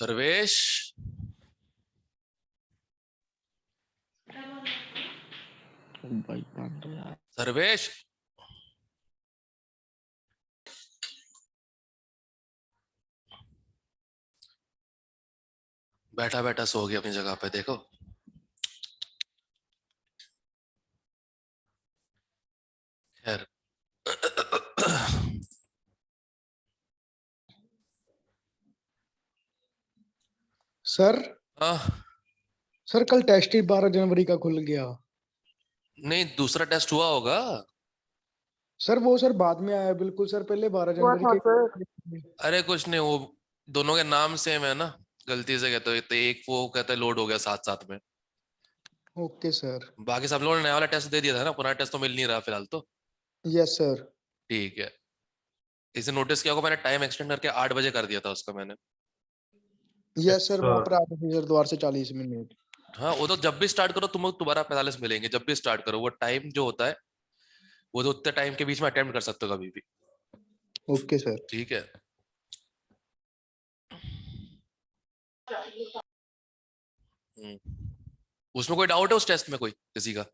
सर्वेश, भाई बंद हो यार। सर्वेश, बैठा बैठा सो गया अपनी जगह पे, देखो। खैर। सर हाँ, सर कल टेस्ट ही 12 जनवरी का खुल गया। नहीं दूसरा टेस्ट हुआ होगा। सर वो सर बाद में आया, बिल्कुल सर पहले 12 हुआ जनवरी था के। सर। अरे कुछ नहीं, वो दोनों के नाम सेम है ना, गलती से कहते हो। तो एक वो कहते हैं लोड हो गया साथ साथ में। Okay sir. बाकी सब लोगों ने नया वाला टेस्ट दे दिया था ना, पुराना टेस्ट तो मिल नहीं रहा फिलहाल तो। Yes sir. ठीक है। इसे नोटिस किया होगा, मैंने टाइम एक्सटेंड करके 8 बजे कर दिया था उसका मैंने। यस सर वहाँ पर आगे सर द्वार से 40 मिनट। हाँ, वो तो जब भी स्टार्ट करो तुम दोबारा 45 मिलेंगे, जब भी स्टार्ट करो। वो टाइम जो होता है वो तो उतने टाइम के बीच में अटेम्प्ट कर सकते हो कभी भी। Okay sir. ठीक है। उसमें कोई डाउट है उस टेस्ट में, कोई किसी का?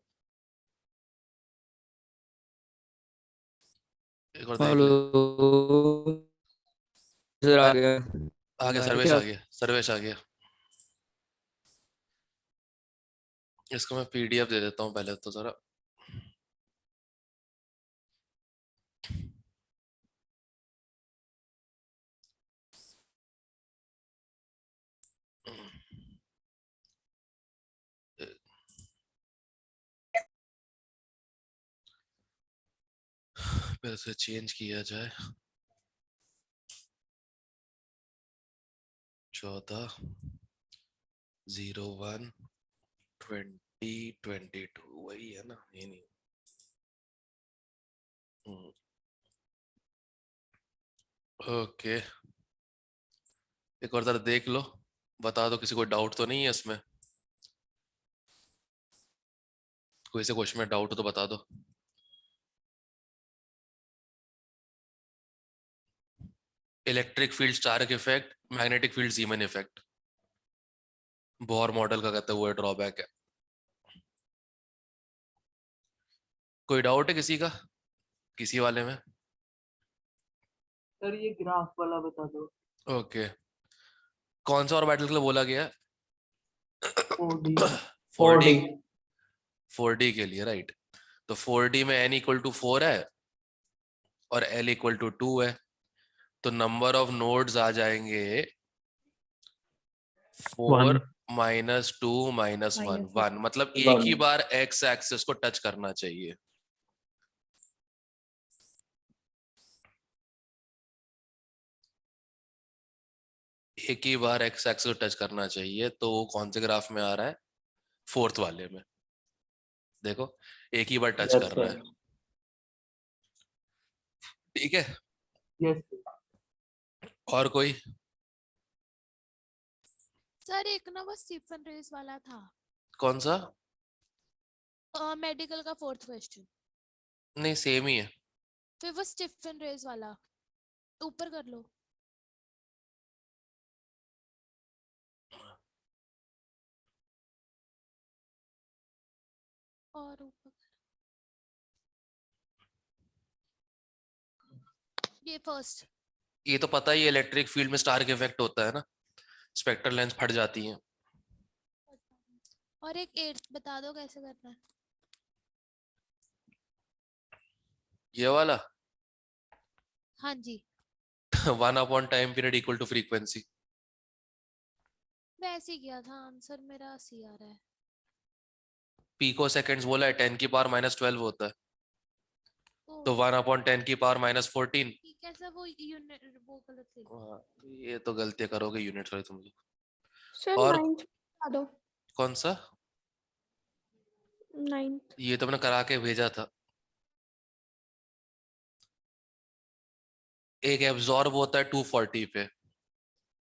एक और देख ले। हेलो सर, आ गया। आ गया सर्वेश, आ गया सर्वेश, आ गया। इसको मैं पीडीएफ दे देता हूँ पहले तो जरा। फिर से चेंज किया जाए। 14/01/2022 वही है ना, ये नहीं। ओके, एक और जरा देख लो, बता दो किसी को डाउट तो नहीं है इसमें। कोई से क्वेश्चन में डाउट हो तो बता दो। Electric field Stark effect, magnetic field Zeeman effect, Bohr model का कहते हुए ड्रॉबैक है। कोई डाउट है किसी का, किसी वाले में? सर ये ग्राफ वाला बता दो। ओके, कौन सा और बैटल के लिए बोला गया? 4D 4D, 4D के लिए, राइट। तो 4D में n इक्वल टू 4 है और l इक्वल टू 2 है। तो नंबर ऑफ नोड्स आ जाएंगे 4 -2 -1 1, मतलब एक ही बार x एक्सिस को टच करना चाहिए। एक ही बार x एक्सिस को टच करना चाहिए। तो वो कौन से ग्राफ में आ रहा है? 4th वाले में। देखो, एक ही बार टच कर रहा है। ठीक है। यस और कोई? सर एक ना वो स्टीफन रेस वाला था, कौन सा? मेडिकल का 4th क्वेश्चन। नहीं, सेम ही है। फिर वो स्टीफन रेस वाला ऊपर कर लो। और ऊपर ये फर्स्ट। ये तो पता ही है, इलेक्ट्रिक फील्ड में स्टार्क इफेक्ट होता है ना, स्पेक्ट्रल लेंस फट जाती हैं। और एक 8th बता दो कैसे करना है। ये वाला हाँ जी, 1 upon time period equal to frequency. वैसे ही किया था, आंसर मेरा सी आ रहा है। पीको सेकेंड्स बोला है, 10 की पावर -12 होता है। तो 1 अपॉन 10 की पावर -14। ठीक है सर, वो यूनिट वो गलत थी। ये तो गलतियां करोगे यूनिट वाले तुम लोग। सर और 9th बता दो। कौन सा? 9th ये तो मैंने करा के भेजा था। एक एब्जॉर्ब होता है 240 पे,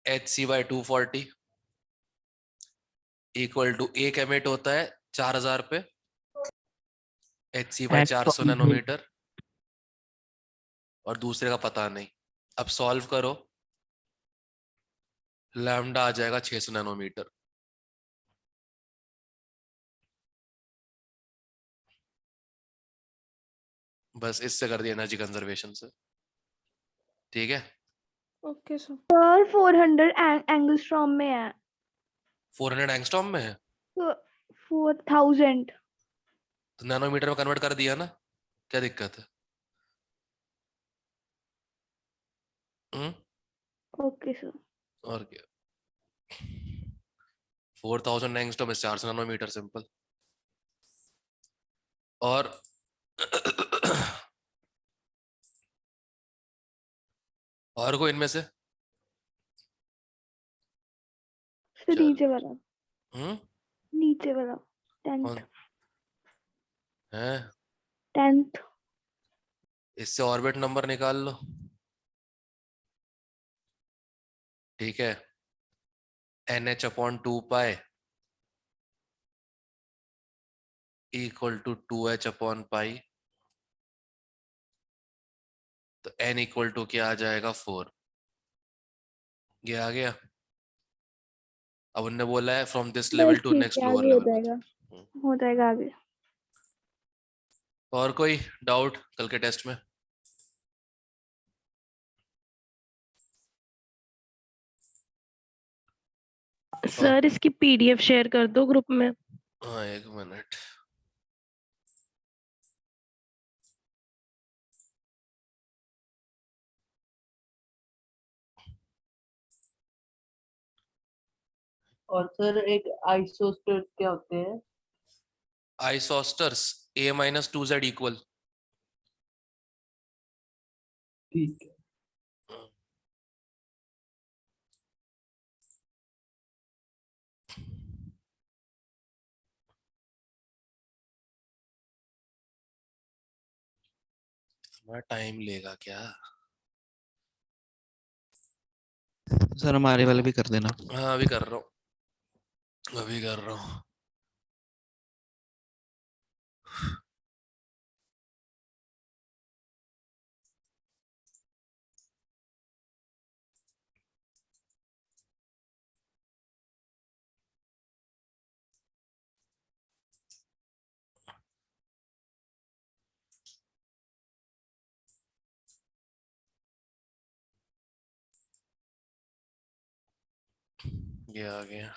hc/240 इक्वल टू एक एमिट होता है 4000 पे, hc/400 नैनोमीटर। और दूसरे का पता नहीं। अब सॉल्व करो। लैम्डा आ जाएगा 600 नैनोमीटर। बस इससे कर दिया एनर्जी कंजर्वेशन से। ठीक है, ओके सर। सर 400 एंगस्ट्रॉम में है 400 एंगस्ट्रॉम में है तो 4000। तो नैनोमीटर में कन्वर्ट कर दिया ना, क्या दिक्कत है? Okay sir. और क्या, 4000 एंगस्ट्रॉम इज 400 नैनोमीटर, सिंपल। और और कोई इनमें से? सर चल, नीचे वाला हम्म, नीचे वाला कौन 10th है? 10th। इससे ऑर्बिट नंबर निकाल लो। ठीक है, NH/2 इक्वल टू 2H/पाई। तो N इक्वल टू क्या आ जाएगा? 4। ये आ गया। अब उनने बोला है फ्रॉम दिस लेवल बस टू ठीक नेक्स्ट है, लोअर आगे हो लेवल। जाएगा, हो जाएगा आगे। और कोई डाउट कल के टेस्ट में? सर इसकी पीडीएफ शेयर कर दो ग्रुप में। हाँ, एक मिनट। और सर एक आइसोस्टेट क्या होते हैं? आइसोस्टर्स A-2Z इक्वल। ठीक है। थोड़ा टाइम लेगा क्या? सर हमारे वाले भी कर देना। हाँ, अभी कर रहा हूँ, अभी कर रहा हूँ। ये आ गया।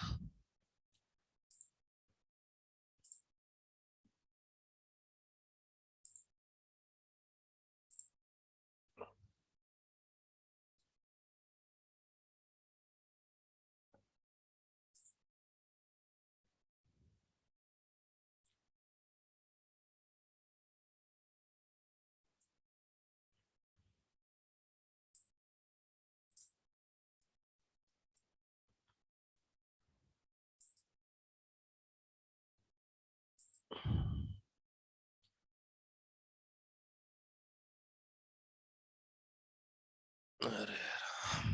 अरे राम।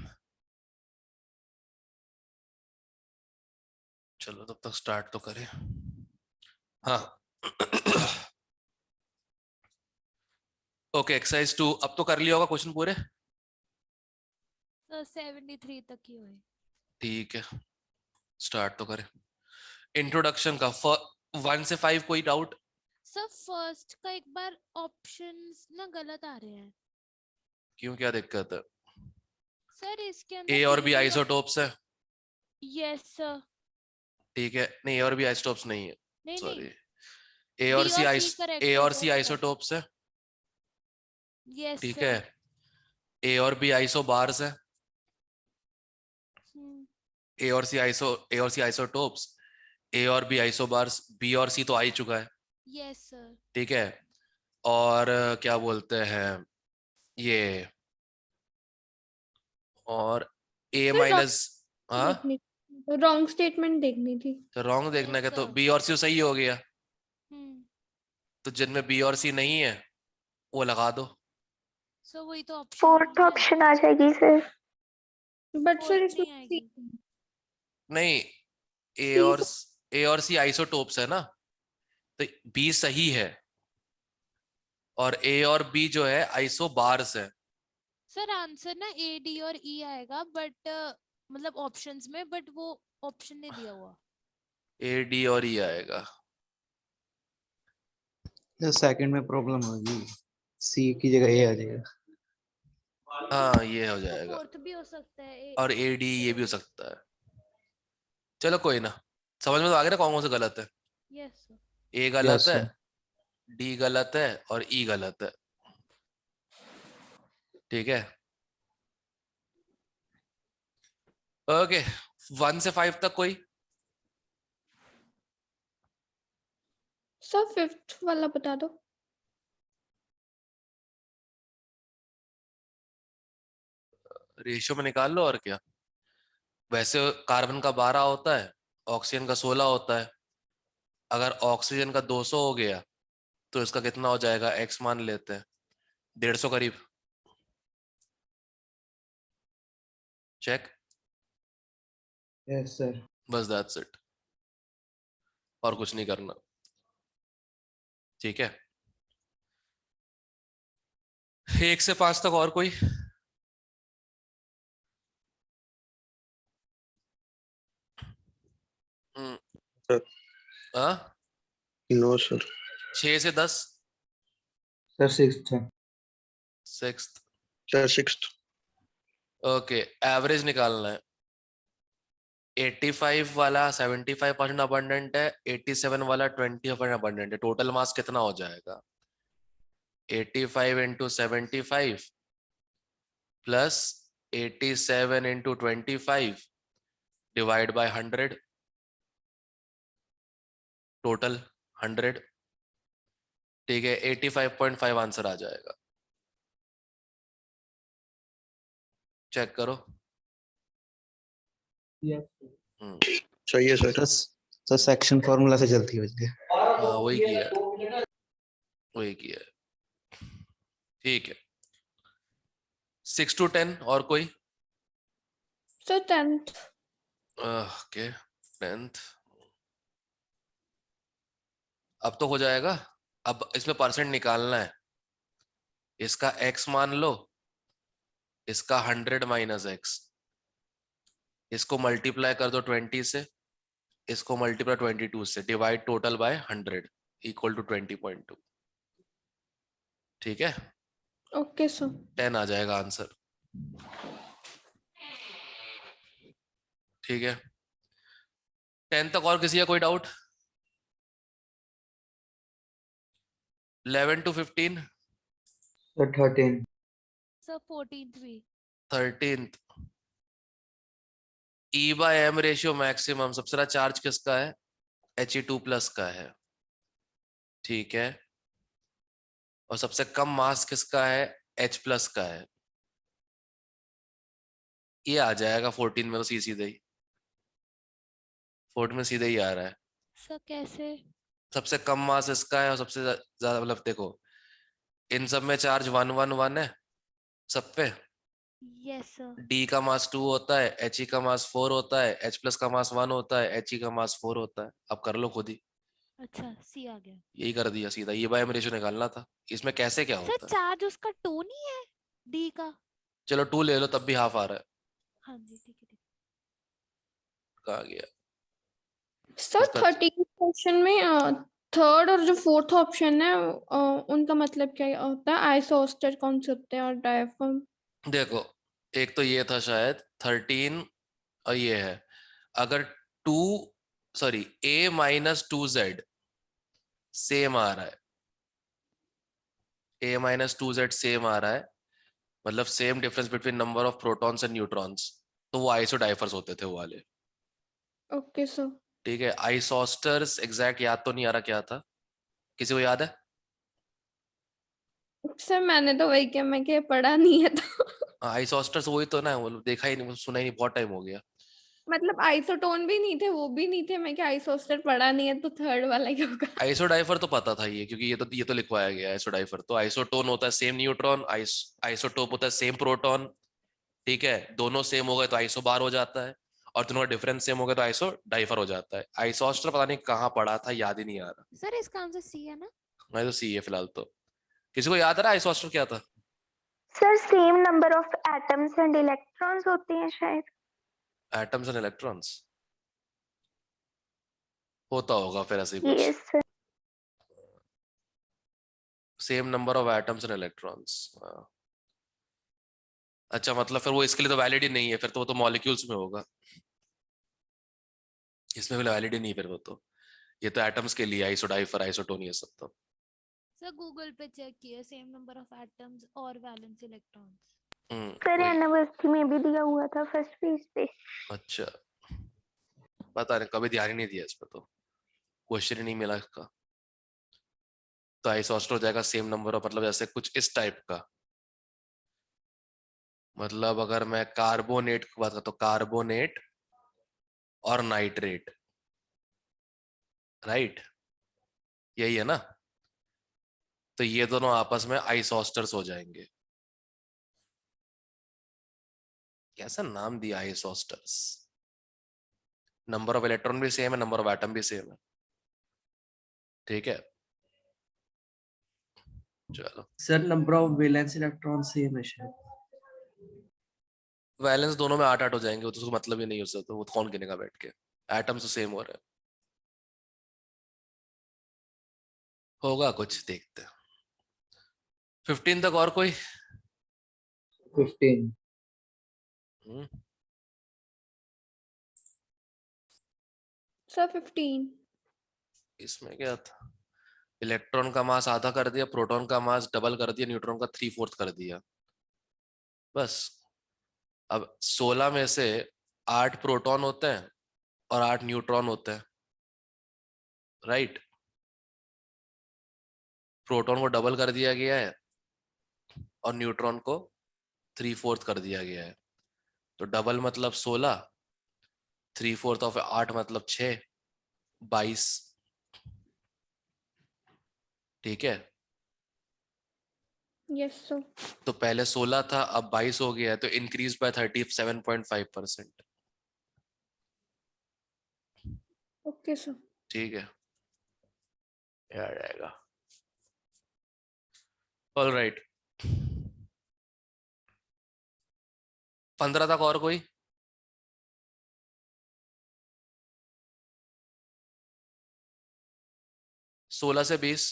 चलो तब तक स्टार्ट तो करें। हाँ। ओके, एक्सरसाइज 2 अब तो कर लिया होगा क्वेश्चन पूरे। तो 73 तक ही हुए। ठीक है, स्टार्ट तो करें। इंट्रोडक्शन का 1 से 5 कोई डाउट? सर फर्स्ट का एक बार ऑप्शंस ना गलत आ रहे हैं क्यों, क्या दिक्कत है? सर। इसके अंदर ए और बी तीन आइसोटोप्स है। Yes sir. ठीक है, नहीं, ए और बी आइसोटोप्स नहीं है, नहीं सॉरी। नहीं, ए और बी सी और सी करेक्ट ए है और सी सर। आइसोटोप्स है। यस ठीक है, सर। ए और बी आइसोबार्स है। ए और सी आइसोटोप्स, ए और बी आइसोबार्स, बी और सी तो आ ही चुका है। Yes sir. ठीक है, और क्या बोलते हैं ये, और ए सर माइनस। हाँ, देखनी, रॉन्ग स्टेटमेंट देखनी थी। तो रॉन्ग देखना Yes, है तो sir. बी और सी सही हो गया। हम्म। तो जिनमें बी और सी नहीं है वो लगा दो। सो वही तो ऑप्शन फोर्थ ऑप्शन आ जाएगी सर। बट सर इसमें नहीं आएगी। नहीं, ए सी और सी आइसोटोप्स है ना, तो बी सही है, और ए और बी जो है आइसोबार्स है। सर आंसर ना ए डी और ई आएगा, बट मतलब ऑप्शंस में, बट वो ऑप्शन नहीं दिया हुआ। ए डी और ई आएगा। सेकंड में प्रॉब्लम होगी, सी की जगह ए आ जाएगा। हाँ ये हो तो जाएगा, फोर्थ भी हो सकता है और ए डी ये भी हो सकता है। चलो कोई ना, समझ में तो आ गया ना कौन कौन से गलत है। Yes sir. ए गलत Yes, है, sir. डी गलत है, और ई गलत है। ठीक है, ओके। 1 से 5 तक कोई? सर फिफ्थ वाला बता दो। रेशियो में निकाल लो और क्या। वैसे कार्बन का 12 होता है, ऑक्सीजन का 16 होता है। अगर ऑक्सीजन का 200 हो गया तो इसका कितना हो जाएगा, एक्स मान लेते हैं, 150 करीब। चेक। Yes, sir. बस दैट्स इट, और कुछ नहीं करना। ठीक है, 1 से 5 तक और कोई? सर। हाँ, नो सर। 6 से 10? सर सिक्स्थ है। 6th। Sir sixth. Okay, average निकालना है। 85 वाला 75% अबंडेंट है, 87 वाला 20% अबंडेंट है। टोटल मास कितना हो जाएगा? 85 into 75 plus 87 into 25 divide by 100, total 100। ठीक है, 85.5 आंसर आ जाएगा। चेक करो। यस सही है सर। सर सेक्शन फॉर्मूला से जल्दी हो जाएगा। हाँ वही किया है, वही किया है। ठीक है, 6 to 10 और कोई? Sir tenth. Okay, 10th। अब तो हो जाएगा। अब इसमें परसेंट निकालना है। इसका x मान लो, इसका 100 माइनस एक्स, इसको मल्टीप्लाई कर दो 20 से, इसको मल्टीप्लाई 22 से, divide total by 100 equal to 20.2। ठीक है, ओके सर। 10 आ जाएगा आंसर। ठीक है, 10 तक और किसी का कोई doubt? 11 to 15? Sir 13। Sir 14th भी। 13th। E by M ratio maximum, सबसे ज्यादा चार्ज किसका है? He2+ का है। ठीक है, और सबसे कम मास किसका है? H+ का है। ये आ जाएगा 14 में, तो सीधे ही 14 में सीधे ही आ रहा है। सर कैसे? सबसे कम मास इसका है, और सबसे ज्यादा, मतलब देखो इन सब में चार्ज 1 1 1 है सब पे। Yes sir. D का मास 2 होता है, He का मास 4 होता है, H+ का मास 1 होता है, He का मास 4 होता है। अब कर लो खुद ही। अच्छा सी आ गया। यही कर दिया सीधा, ये बाय एम रेशियो निकालना था। इसमें कैसे क्या सर होता है? चार्ज उसका 2 नहीं है डी का? चलो 2 ले लो, तब भी हाफ आ रहा है। हाँ जी ठीक है ठीक कहा गया सर इसका? 13 क्वेश्चन में थर्ड और जो फोर्थ ऑप्शन है उनका मतलब क्या होता है? आइसोस्टर कौन से होते हैं और डायफ्राम? देखो, एक तो ये था शायद 13, और ये है। अगर 2, सॉरी, A-2Z सेम आ रहा है, A-2Z सेम आ रहा है, मतलब same difference between number of protons and neutrons, तो वो आइसोडाइफर्स होते थे वो वाले। Okay sir. ठीक है, आइसोस्टर्स एग्जैक्ट याद तो नहीं आ रहा क्या था, किसी को याद है? सर मैंने तो वही किया, मैं क्या पढ़ा नहीं है तो आइसोस्टर्स वही तो ना, वो देखा ही नहीं, सुना ही नहीं, बहुत टाइम हो गया। मतलब आइसोटोन भी नहीं थे, वो भी नहीं थे, मैं क्या आइसोस्टर पढ़ा नहीं है तो थर्ड वाला क्या होगा? आइसोडाइफर तो पता था ये, क्योंकि ये तो लिखवाया गया है। आइसोडाइफर तो आइसोटोन होता है सेम न्यूट्रॉन, आइसोटोप होता है सेम प्रोटॉन। ठीक है, दोनों सेम हो गए तो आइसो बार हो जाता है, और दोनों का डिफरेंस सेम हो गया तो आइसो डाइफर हो जाता है। आइसोस्टर पता नहीं कहाँ पढ़ा था, याद ही नहीं आ रहा। सर इसका आंसर सी है ना? मैं तो सी है फिलहाल तो। किसी को याद आ रहा है आइसोस्टर क्या था? Sir same number of atoms and electrons होते हैं शायद। एटम्स एंड इलेक्ट्रॉन्स होता होगा फिर ऐसे ही कुछ। Yes, sir. Same number of atoms and electrons. अच्छा मतलब फिर वो इसके लिए तो वैलिड ही नहीं है, फिर तो वो तो मॉलिक्यूल्स में होगा, इसमें भी वैलिड ही नहीं फिर वो तो। ये तो एटम्स के लिए आइसोडाइफर आइसोटोन ये सब तो। सर गूगल पे चेक किए सेम नंबर ऑफ एटम्स और वैलेंस इलेक्ट्रॉन्स। सर वही। यूनिवर्सिटी में भी दिया हुआ था फर्स्ट पेज पे। अच्छा पता नहीं, कभी ध्यान ही नहीं दिया इस पर, तो क्वेश्चन ही नहीं मिला इसका। तो आइसोस्टर हो जाएगा सेम नंबर ऑफ, मतलब जैसे कुछ इस टाइप का। मतलब अगर मैं कार्बोनेट की बात करता हूँ, कार्बोनेट और नाइट्रेट, राइट, यही है ना। तो ये दोनों आपस में आइसोस्टर्स हो जाएंगे। कैसा नाम दिया आइसोस्टर्स। नंबर ऑफ इलेक्ट्रॉन भी सेम है, नंबर ऑफ एटम भी सेम है, ठीक है। चलो sir number of valence electron same है शायद। वैलेंस दोनों में 8-8 हो जाएंगे, वो तो उसको मतलब ही नहीं हो सकता, वो तो कौन गिनेगा बैठ के। एटम तो सेम हो रहे हैं, होगा कुछ, देखते हैं। 15 तक और कोई? 15 हम्म, सर 15। इसमें क्या था, इलेक्ट्रॉन का मास आधा कर दिया, प्रोटॉन का मास डबल कर दिया, न्यूट्रॉन का 3/4 कर दिया, बस। अब 16 में से 8 प्रोटॉन होते हैं और 8 न्यूट्रॉन होते हैं, राइट। प्रोटॉन को डबल कर दिया गया है और न्यूट्रॉन को 3/4 कर दिया गया है। तो डबल मतलब 16, 3/4 ऑफ 8 मतलब 6, 22, ठीक है। Yes sir. तो पहले 16 था, अब 22 हो गया है, तो इंक्रीज बाय 37.5%, ओके सर। ठीक है, ये आ जाएगा। ऑल राइट, 15 तक और कोई? सोलह से 20,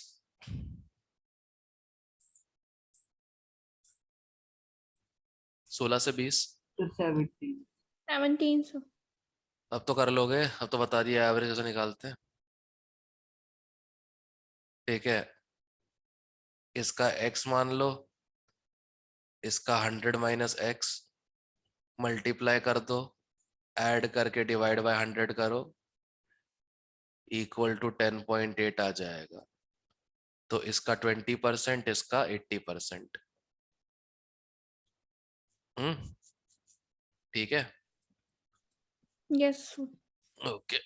16 से 20। तो 17। 17 सर। अब तो कर लोगे, अब तो बता दिया एवरेज कैसे निकालते हैं, ठीक है। इसका x मान लो, इसका 100 माइनस x, मल्टीप्लाई कर दो, ऐड करके डिवाइड बाय 100 करो, इक्वल टू 10.8 आ जाएगा। तो इसका 20%, इसका 80%। ठीक है, यस सर। ओके।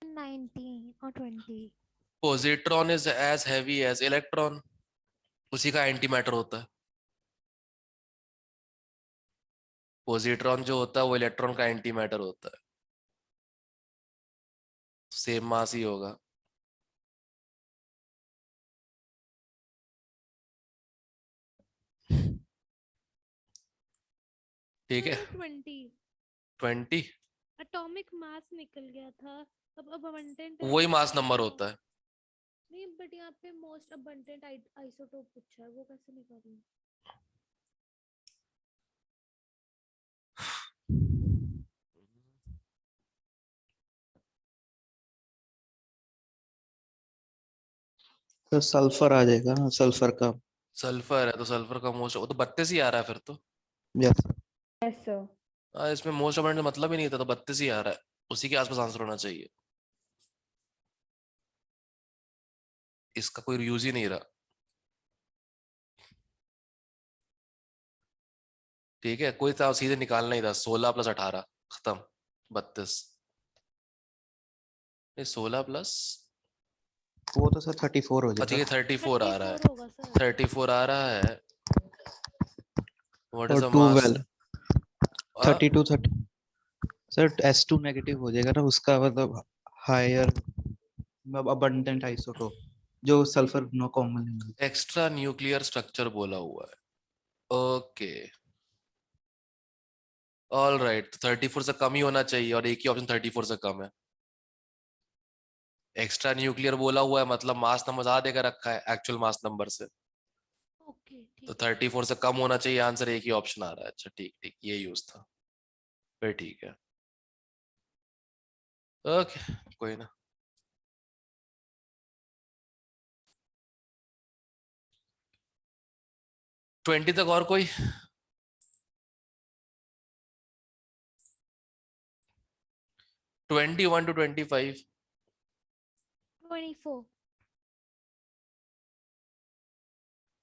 19 और 20। Positron is as heavy as electron, उसी का एंटी मैटर होता है। पॉजिट्रॉन जो होता है वो इलेक्ट्रॉन का एंटी मैटर होता है, सेम मास ही होगा। ठीक है, 20 20 एटॉमिक मास निकल गया था। अब अबंडेंट वही मास नंबर होता है। नहीं, बट यहाँ पे मोस्ट अबंडेंट आइसोटोप पूछा है, वो कैसे निकालूं? तो सल्फर आ जाएगा ना, सल्फर का। सल्फर है तो सल्फर का मोस्ट, वो तो 32 ही आ रहा है फिर तो। Yes yes sir. इसमें मोस्ट अबंडेंट मतलब ही नहीं था, तो 32 ही आ रहा है, उसी के आसपास आंसर होना चाहिए, इसका कोई यूज ही नहीं रहा, ठीक है। कोई था सीधे निकालना ही था, 16 + 18 खत्म, 32। नहीं 16 प्लस, वो तो सर 34 हो अच्छा ये जाएगा। 34 आ रहा है, 34 होगा सर। 34 आ रहा है। व्हाट इज और the 2 mass? Well 32 30 sir S2 negative हो जाएगा ना, उसका मतलब हायर अबंडेंट आइसोटोप जो सल्फर नो कॉमन है। एक्स्ट्रा न्यूक्लियर स्ट्रक्चर बोला हुआ है, ओके ऑल राइट, 34 से कम ही होना चाहिए और एक ही ऑप्शन 34 से कम है। एक्स्ट्रा न्यूक्लियर बोला हुआ है मतलब मास नंबर ज्यादा देकर रखा है एक्चुअल मास नंबर से, ओके ठीक तो है। 34 से कम होना चाहिए आंसर, एक ही ऑप्शन आ रहा है। अच्छा ठीक ठीक, ये यूज था फिर, ठीक है ओके कोई ना। ट्वेंटी तक और कोई? 21 to 25। 24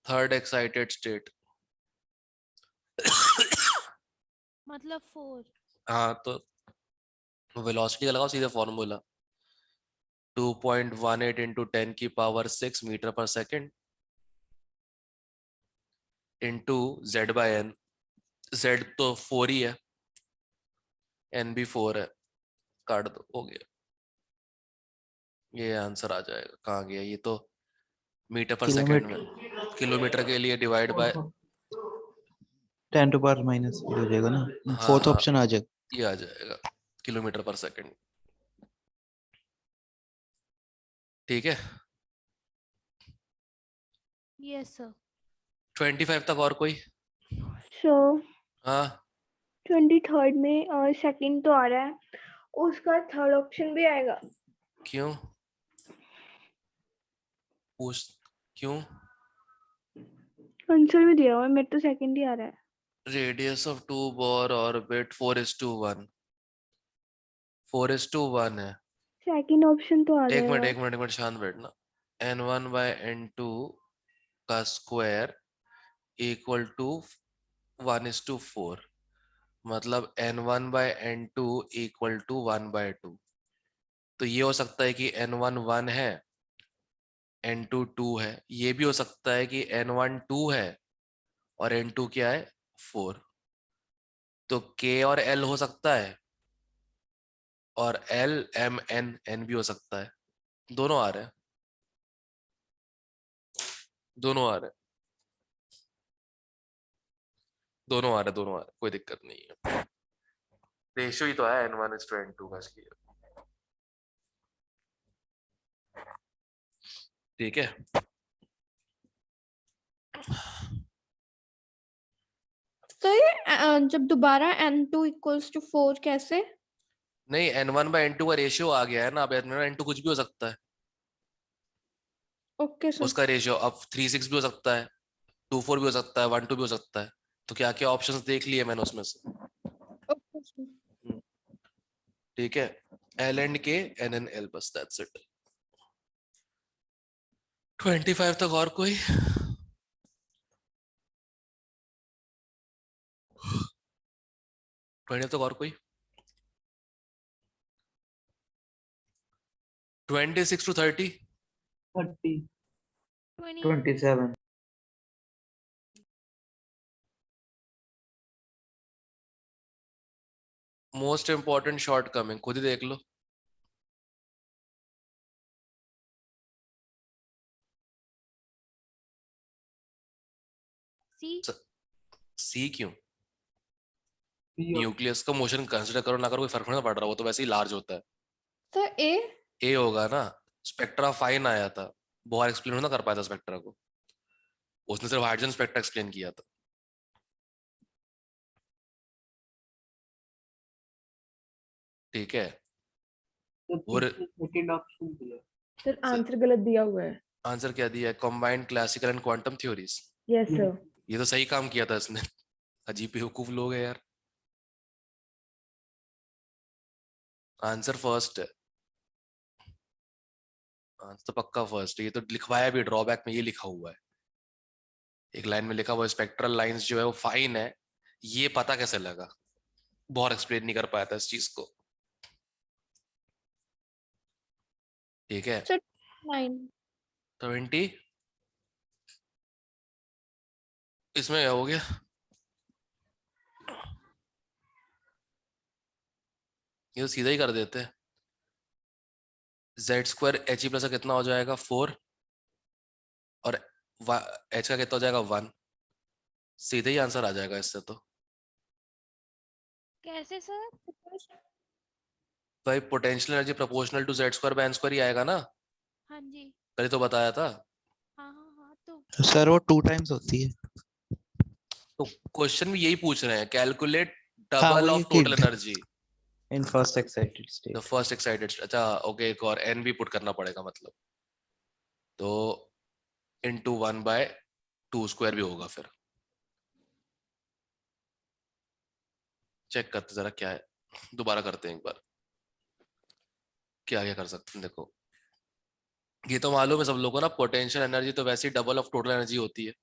third excited state. मतलब 4। हाँ तो वेलोसिटी का लगाओ सीधे फॉर्मूला, 2.18 इंटू 10 की पावर 6 मीटर पर second into Z by N. Z तो 4 ही है, एन भी 4 है, काट दो हो गया। ये आंसर आ जाएगा। कहाँ गया ये? तो मीटर पर सेकेंड में, किलोमीटर के लिए divide by 10 to power minus 8 हो जाएगा ना, हाँ फोर्थ हाँ ऑप्शन आ जाएगा। ये आ जाएगा किलोमीटर पर सेकेंड। ठीक है, यस सर। 25 तक और कोई? सो हाँ 23rd में सेकंड तो आ रहा है, उसका थर्ड ऑप्शन भी आएगा। क्यों पूछ, क्यों? आंसर भी दिया हुआ है, मेरे तो सेकंड ही आ रहा है। Radius of two Bohr orbit 4:1, 4:1 है। सेकंड ऑप्शन तो आ एक मिनट जाएगा। एक मिनट एक मिनट शांत बैठना। n1 बाय n2 का स्क्वायर इक्वल टू 1:4, मतलब n1 bye n2 equal to 1/2। तो ये हो सकता है कि n1 1 है, n2 2 है। ये भी हो सकता है कि n1 2 है और n2 क्या है 4। तो k और l हो सकता है और l m n n भी हो सकता है। दोनों आ रहे हैं, दोनों आ रहे हैं, दोनों आ रहे हैं, दोनों आ रहे हैं, कोई दिक्कत नहीं है। रेशियो ही तो है n1:n2 का, इसलिए ठीक है। तो ये जब दोबारा n2 इक्वल्स टू 4 कैसे? नहीं n1/n2 का रेशियो आ गया है ना, अब n1/n2 कुछ भी हो सकता है। Okay sir. उसका रेशियो अब 3:6 भी हो सकता है, 2:4 भी हो सकता है, 1:2 भी हो सकता है। तो क्या क्या ऑप्शंस देख लिए मैंने उसमें से। Okay sir. ठीक है, एल एंड के एन एन एल, बस दैट्स इट। 25 तक और कोई? 20 तक और कोई? 26 to 30। 30 27 most important short coming खुद ही देख लो। सी। सी क्यों? P न्यूक्लियस का मोशन कंसिडर करो ना करो, कोई फर्क नहीं पड़ रहा, वो तो वैसे ही लार्ज होता है। तो ए। ए होगा ना, स्पेक्ट्रा फाइन आया था, बोहर एक्सप्लेन ना कर पाया था स्पेक्ट्रा को, उसने सिर्फ हाइड्रोजन स्पेक्ट्रा एक्सप्लेन किया था। ठीक है, और सेकंड ऑप्शन दिया। सर आंसर गलत दिया हुआ है। आंसर क्या दिया है? Combined classical and quantum theories. Yes sir. ये तो सही काम किया था इसने। अजीब बेवकूफ लोग है यार। आंसर फर्स्ट है, आंसर तो पक्का फर्स्ट है। ये तो लिखवाया भी ड्रॉबैक में, ये लिखा हुआ है एक लाइन में, लिखा हुआ स्पेक्ट्रल लाइंस जो है वो फाइन है। ये पता कैसे लगा? बहुत एक्सप्लेन नहीं कर पाया था इस चीज को। ठीक है, सर 9। 20 इसमें क्या हो गया? ये तो सीधा ही कर देते हैं। z² h प्लस का कितना हो जाएगा 4 और h का कितना हो जाएगा 1। सीधे ही आंसर आ जाएगा इससे तो। कैसे सर? भाई potential energy proportional to Z square by N square ही आएगा ना, हाँ जी। कल ही तो बताया था। हाँ हाँ हाँ तो सर वो 2 टाइम्स होती है। तो क्वेश्चन भी यही पूछ रहे हैं, कैलकुलेट हाँ डबल वही ऑफ कि total energy in first excited the state. First excited. अच्छा ओके, एक और एन भी पुट करना पड़ेगा मतलब, तो इनटू 1/2 स्क्वायर भी होगा। फिर चेक करते जरा क्या है, दोबारा करते हैं एक बार, क्या क्या कर सकते हैं। देखो ये तो मालूम है सब लोगों को ना, पोटेंशियल एनर्जी तो वैसे ही डबल ऑफ टोटल एनर्जी होती है,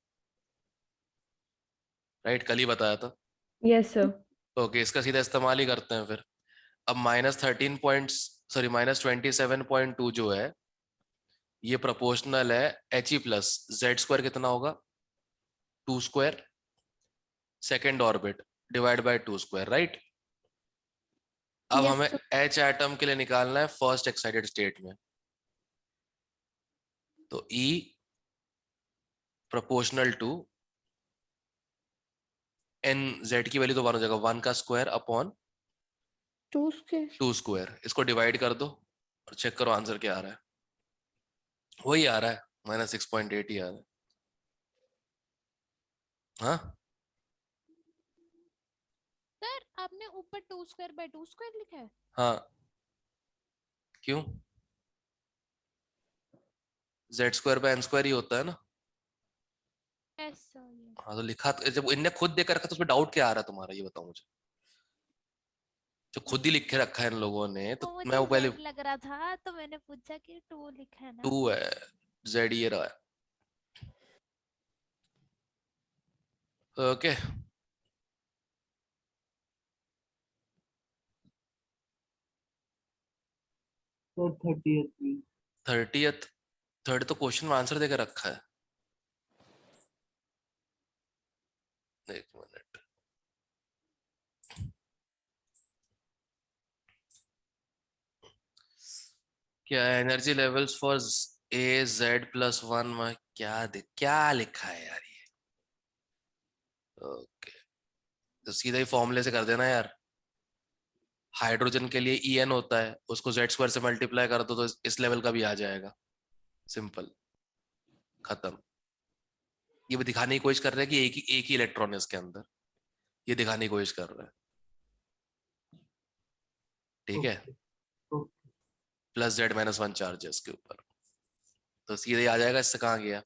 राइट, कल ही बताया था। Yes sir. ओके इसका सीधा इस्तेमाल ही करते हैं फिर। अब -13.27.2 जो है ये प्रोपोर्शनल है H E plus Z square, कितना होगा 2 square second orbit divide by 2 square, right. अब यस हमें सर। एच एटम के लिए निकालना है फर्स्ट एक्साइटेड स्टेट में, तो ई प्रोपोर्शनल टू एन, जेड की वैल्यू तो 1 हो जाएगा, 1 का स्क्वायर अपॉन 2 के 2 स्क्वायर, इसको डिवाइड कर दो और चेक करो आंसर क्या आ रहा है। वही आ रहा है -6.8 ही आ रहा है। हाँ सर आपने ऊपर 2 स्क्वायर बाय 2 स्क्वायर लिखा है? हाँ, क्यों, Z square by N square ही होता है ना। Yes sir yes. हाँ तो लिखा, जब इनने खुद देकर रखा तो उसमें डाउट क्या आ रहा है तुम्हारा, ये बताओ मुझे। जो खुद ही लिख के रखा है इन लोगों ने, तो वो मैं मुझे वो पहले Z लग रहा था तो मैंने पूछा कि 2 लिखा है ना। 2 है, जेड ये रहा है। ओके सर 30th में। 30th, थर्ड तो क्वेश्चन में आंसर देकर रखा है। एक मिनट, क्या energy levels for A Z plus 1 में क्या लिखा है यार ये। ओके तो सीधा ही फॉर्मूले से कर देना यार। हाइड्रोजन के लिए ई एन होता है, उसको जेड स्क्वायर से मल्टीप्लाई कर दो तो इस लेवल का भी आ जाएगा, सिंपल, खत्म। ये भी दिखाने की कोशिश कर रहे हैं कि एक ही इलेक्ट्रॉन है इसके अंदर, ये दिखाने की कोशिश कर रहा है, ठीक है। प्लस Z-1 चार्ज है इसके ऊपर, तो सीधे आ जाएगा। इससे कहाँ गया,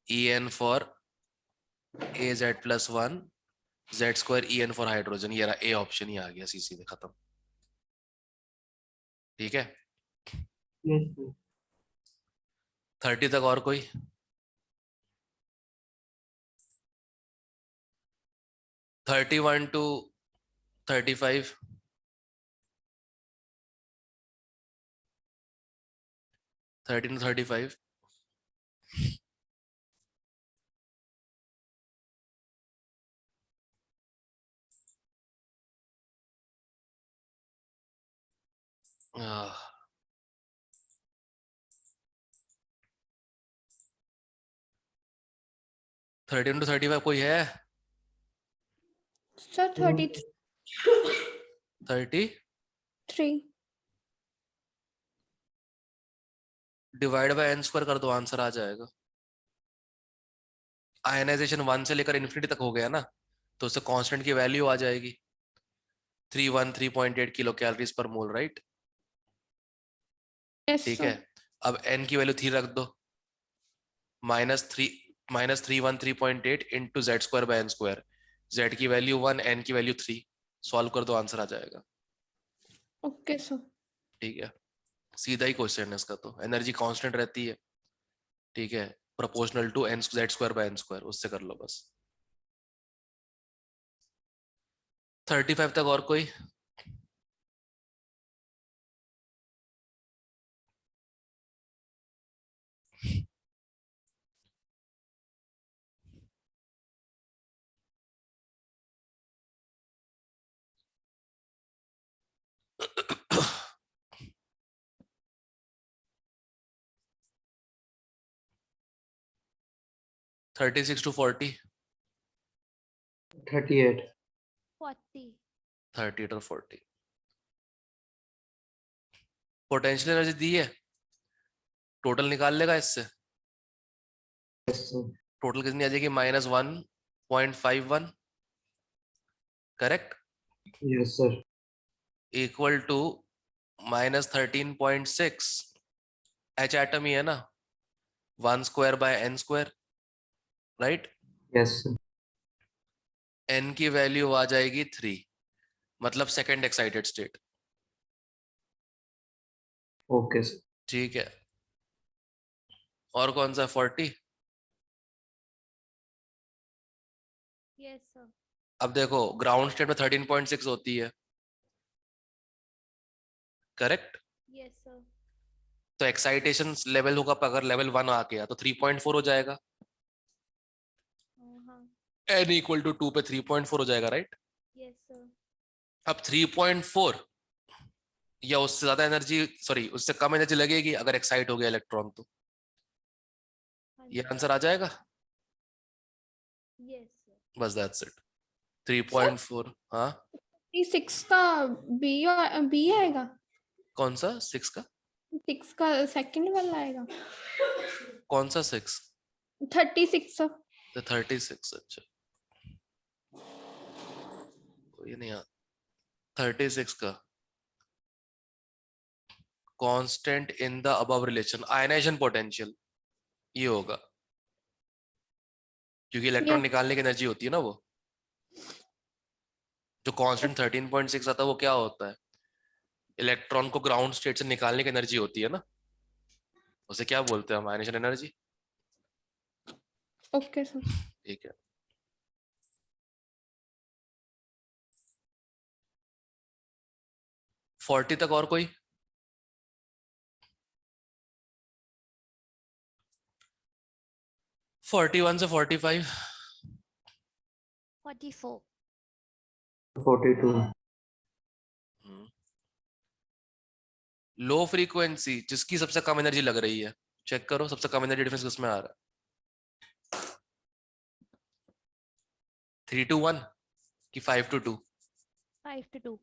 E N for A Z plus 1 Z square E N for hydrogen, ये रहा ए ऑप्शन ही आ गया, सीधे खत्म, ठीक है। Yes sir. 30 तक और कोई, 31 to 35, 13 to 35, आह, 13 to 35 कोई है, sir 33 divide by N square कर दो, आंसर आ जाएगा। आयनाइजेशन 1 से लेकर इन्फिनिटी तक हो गया ना, तो उससे कांस्टेंट की वैल्यू आ जाएगी 313.8 kilo calories per mole, right, yes ठीक सर। है। अब n की वैल्यू 3 रख दो, -313.8 into Z square by N square, Z की वैल्यू 1 n की वैल्यू 3, सॉल्व कर दो आंसर आ जाएगा, ओके सर। ठीक है। सीधा ही क्वेश्चन है इसका, तो एनर्जी कांस्टेंट रहती है, ठीक है, proportional to N Z square by N square, उससे कर लो बस। 35 तक और कोई, (36 to 40, 38 40 38 और 40। पोटेंशियल एनर्जी दी है, टोटल निकाल लेगा इससे। Yes sir. टोटल कितनी आ जाएगी? -1.51, correct, yes sir. Equal to -13.6। H atom ही है ना, 1/n², right. Yes sir. n की वैल्यू आ जाएगी 3, मतलब second excited state. Okay sir. ठीक है, और कौन सा? 40। Yes sir. अब देखो ग्राउंड स्टेट में 13.6 होती है, करेक्ट। Yes sir. तो एक्साइटेशन लेवल होगा, अगर लेवल 1 आ गया तो 3.4 हो जाएगा। हाँ। n इक्वल टू 2 पे 3.4 हो जाएगा, राइट। Yes sir. अब 3.4 या उससे ज्यादा एनर्जी, सॉरी उससे कम एनर्जी लगेगी अगर एक्साइट हो गया इलेक्ट्रॉन, तो हाँ ये जी। आंसर आ जाएगा। Yes sir. बस दैट्स इट, 3.4। हाँ, 6 का बी बी आएगा। कौन सा 6 का? 6 का सेकंड वाला आएगा। कौन सा 6? 36। तो 36, अच्छा ये नहीं, 36 का constant in the above relation ionisation potential, ये होगा, क्योंकि इलेक्ट्रॉन यस। निकालने की एनर्जी होती है ना वो। जो कांस्टेंट 13.6 आता है वो क्या होता है? इलेक्ट्रॉन को ग्राउंड स्टेट से निकालने की एनर्जी होती है ना, उसे क्या बोलते हैं हम? Ionisation energy. Okay sir. ठीक है, फोर्टी तक और कोई? फोर्टी वन से 45। 44। 42। लो फ्रीक्वेंसी जिसकी सबसे कम एनर्जी लग रही है, चेक करो सबसे कम एनर्जी डिफरेंस किसमें आ रहा है? 3 to 1 कि 5 to 2? 5 to 2।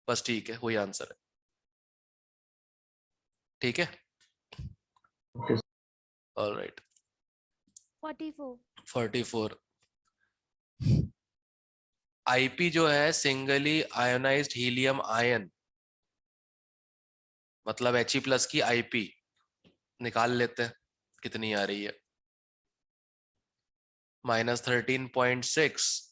बस ठीक है, वही आंसर है। ठीक है, ओके। ऑलराइट। 44। 44। आईपी जो है सिंगली आयोनाइज्ड हीलियम आयन, मतलब He+ की आईपी निकाल लेते हैं कितनी आ रही है। -13.6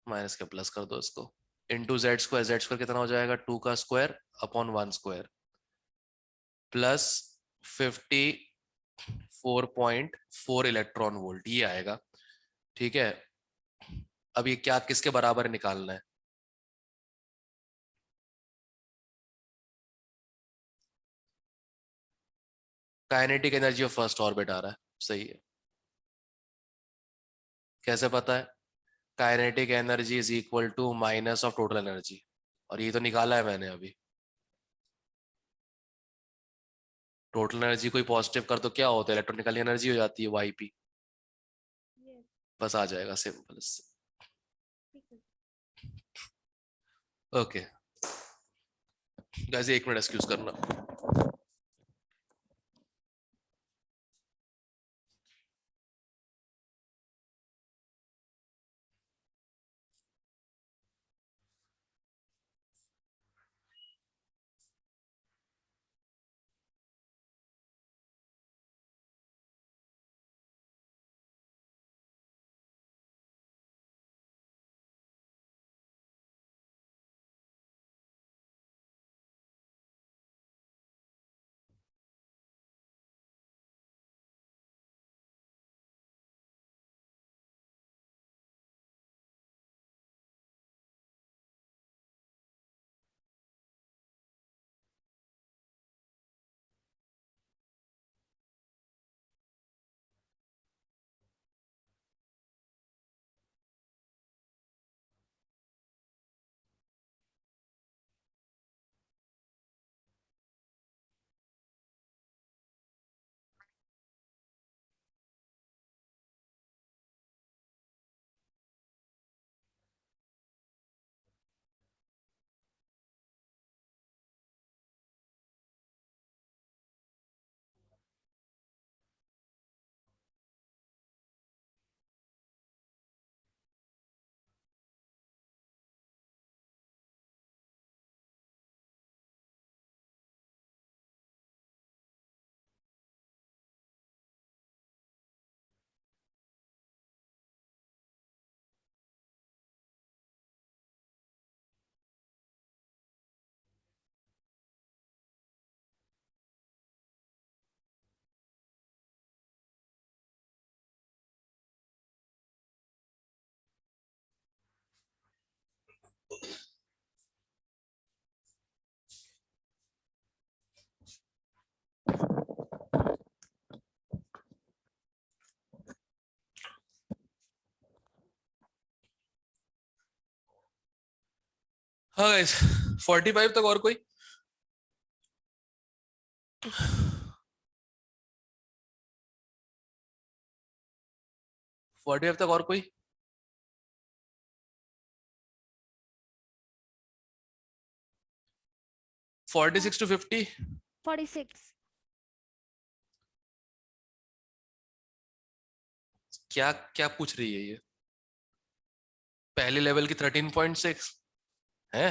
माइनस के प्लस कर दो इसको, इंटू Z²। Z² कितना हो जाएगा? 2 का square upon 1 square, plus 54.4 electron volt, ये आएगा। ठीक है, अब ये क्या किसके बराबर निकालना है? Kinetic energy of first orbit आ रहा है, सही है। कैसे पता है? Kinetic energy is equal to minus of total energy, और ये तो निकाला है मैंने अभी। टोटल एनर्जी कोई पॉजिटिव कर तो क्या होता है? इलेक्ट्रॉन निकालने एनर्जी हो जाती है, वाईपी। यस। बस आ जाएगा सिंपल। ठीक है। ओके गाइस, 1 मिनट एक्सक्यूज करना। हाँ गाइस 45 तक और कोई? फोर्टी फाइव तक और कोई? Forty six to 50? 46. क्या क्या पूछ रही है ये? पहले लेवल की 13.6 है,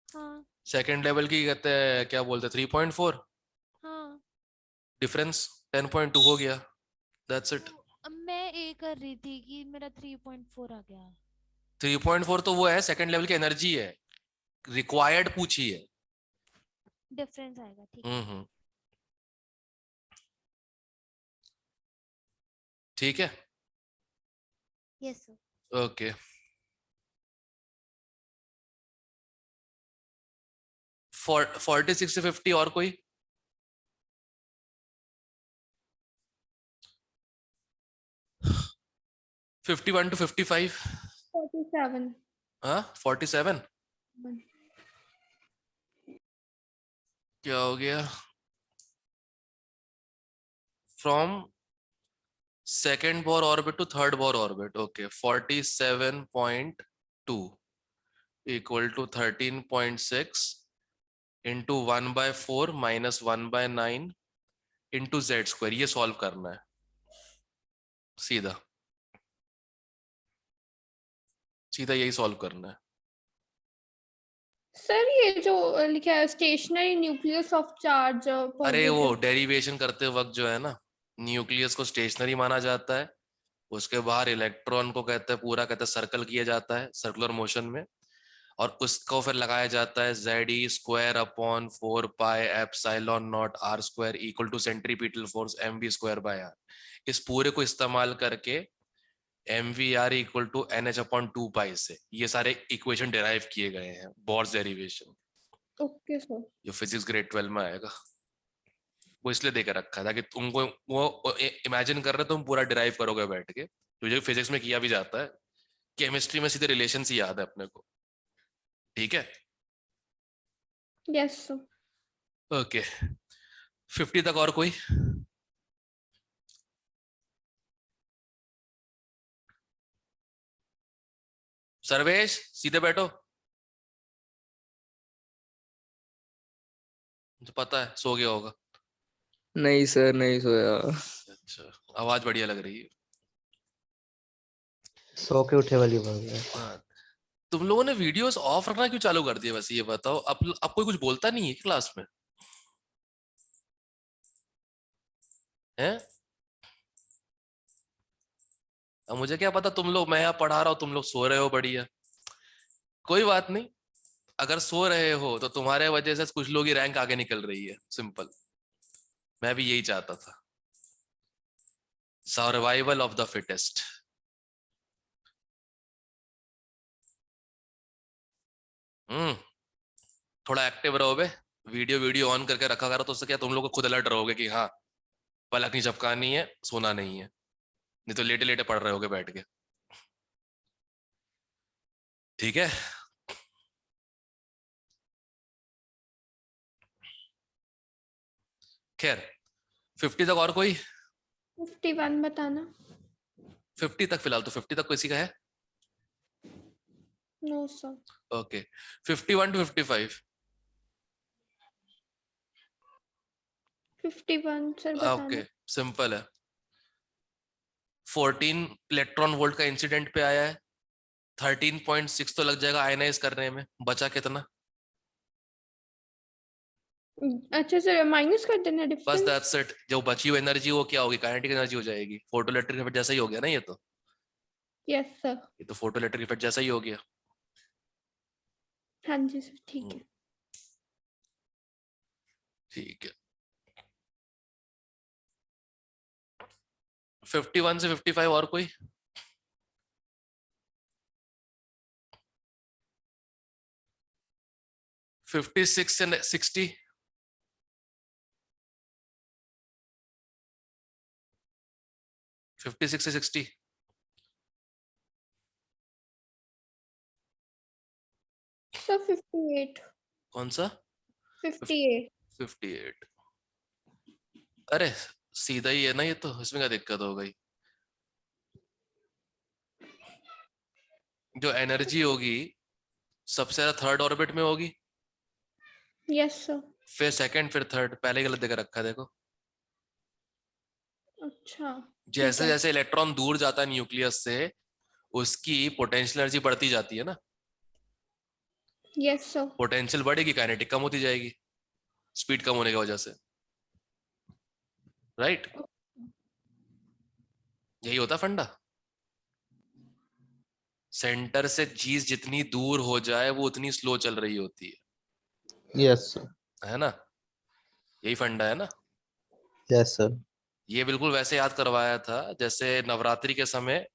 हाँ सेकंड लेवल की कहते हैं क्या बोलते हैं 3.4, हाँ. डिफरेंस 10.2 हो गया, दैट्स इट। तो अब मैं ए कर रही थी कि मेरा 3.4 आ गया. 3.4 तो वो है सेकंड लेवल की एनर्जी है, रिक्वायर्ड पूछी है। डिफरेंस आएगा. ठीक है. हम्म, ठीक है, यस सर. ओके। 46 से 50 और कोई? Fifty 51 to 55? 47. हाँ 47? क्या हो गया? From second Bohr orbit to third Bohr orbit, okay 47.2 equal to 13.6 into 1/4 minus 1/9 into Z square. ये सॉल्व करना है सीधा सीधा, यही सॉल्व करना है। सर ये जो लिखा है स्टेशनरी न्यूक्लियस ऑफ चार्ज अरे वो डेरिवेशन करते वक्त जो है ना, न्यूक्लियस को स्टेशनरी माना जाता है, उसके बाहर इलेक्ट्रॉन को कहते हैं पूरा कहते हैं सर्कल किया जाता है सर्कुलर मोशन में, और उसको फिर लगाया जाता है ZE² /4 pi epsilon naught R² equal to centripetal force mv²/r। इस पूरे को इस्तेमाल करके mvr इक्वल टू NH/2 से ये सारे इक्वेशन डिराइव किए गए हैं, बोर्स डेरिवेशन। Okay sir. जो फिजिक्स ग्रेड 12 में आएगा, वो इसलिए देकर रखा है ताकि तुमको वो इमेजिन कर रहे तुम पूरा डिराइव करोगे बैठ के, जो फिजिक्स में किया भी जाता है, केमिस्ट्री में सीधे रिलेशन ही याद है अपने को। ठीक है, यस सर. ओके 50 तक और कोई? सर्वेश सीधे बैठो, तो पता है सो गया होगा। नहीं सर, नहीं सोया। अच्छा, आवाज बढ़िया लग रही है। सो के उठे वाली बात है। हाँ, तुम लोगों ने वीडियोस ऑफ रखना क्यों चालू कर दिया? वैसे ये बताओ, अब कोई कुछ बोलता नहीं है क्लास में? हैं? अब मुझे क्या पता, तुम लोग, मैं यहाँ पढ़ा रहा हूँ तुम लोग सो रहे हो, बढ़िया, कोई बात नहीं। अगर सो रहे हो तो तुम्हारे वजह से कुछ लोग ही रैंक आगे निकल रही है, सिंपल। मैं भी यही चाहता था, सर्वाइवल ऑफ द फिटेस्ट। थोड़ा एक्टिव रहोगे, वीडियो वीडियो ऑन करके रखा करो, तो उससे क्या तुम लोग को खुद अलर्ट रहोगे कि हाँ पलक नहीं झपकानी है, सोना नहीं है, नहीं तो लेटे लेटे पढ़ रहे होगे बैठ के। ठीक है, खैर 50 तक और कोई? 51 बताना. 50 तक फिलहाल, तो 50 तक किसी का है? No sir. Okay 51 to 55? 51 sir okay बताना. सिंपल है, 14 इलेक्ट्रॉन वोल्ट का इंसिडेंट पे आया है, 13.6 तो लग जाएगा आयनाइज करने में, बचा कितना? अच्छा सर, माइनस कर देना बस डिफरेंस. That's it. जो बची हुई एनर्जी वो क्या होगी? काइनेटिक एनर्जी हो जाएगी, फोटो इलेक्ट्रिक इफेक्ट जैसा ही हो गया ना ये तो। Yes sir. ये तो फोटो इलेक्ट्रिक इफेक्ट जैसा ही हो गया। हाँ जी सर, ठीक है. ठीक है, 51 से 55 और कोई? फिफ्टी सिक्स से 60? फिफ्टी सिक्स से 60? सर सर 58 कौन सा 58 58? अरे सीधा ही है ना ये तो, इसमें क्या दिक्कत हो गई? जो एनर्जी होगी सबसे ज्यादा थर्ड ऑर्बिट में होगी, यस सर। फिर सेकंड, फिर थर्ड। पहले गलत देकर रखा है देखो। अच्छा जैसे है। जैसे इलेक्ट्रॉन दूर जाता है न्यूक्लियस से, उसकी पोटेंशियल एनर्जी बढ़ती जाती है ना। Yes sir. पोटेंशियल बढ़ेगी, काइनेटिक कम होती जाएगी, स्पीड कम होने की वजह से। राइट, यही होता फंडा। सेंटर से चीज जितनी दूर हो जाए वो उतनी स्लो चल रही होती है। Yes sir. है ना, यही फंडा है ना। Yes sir. ये बिल्कुल वैसे याद करवाया था जैसे नवरात्रि के समय,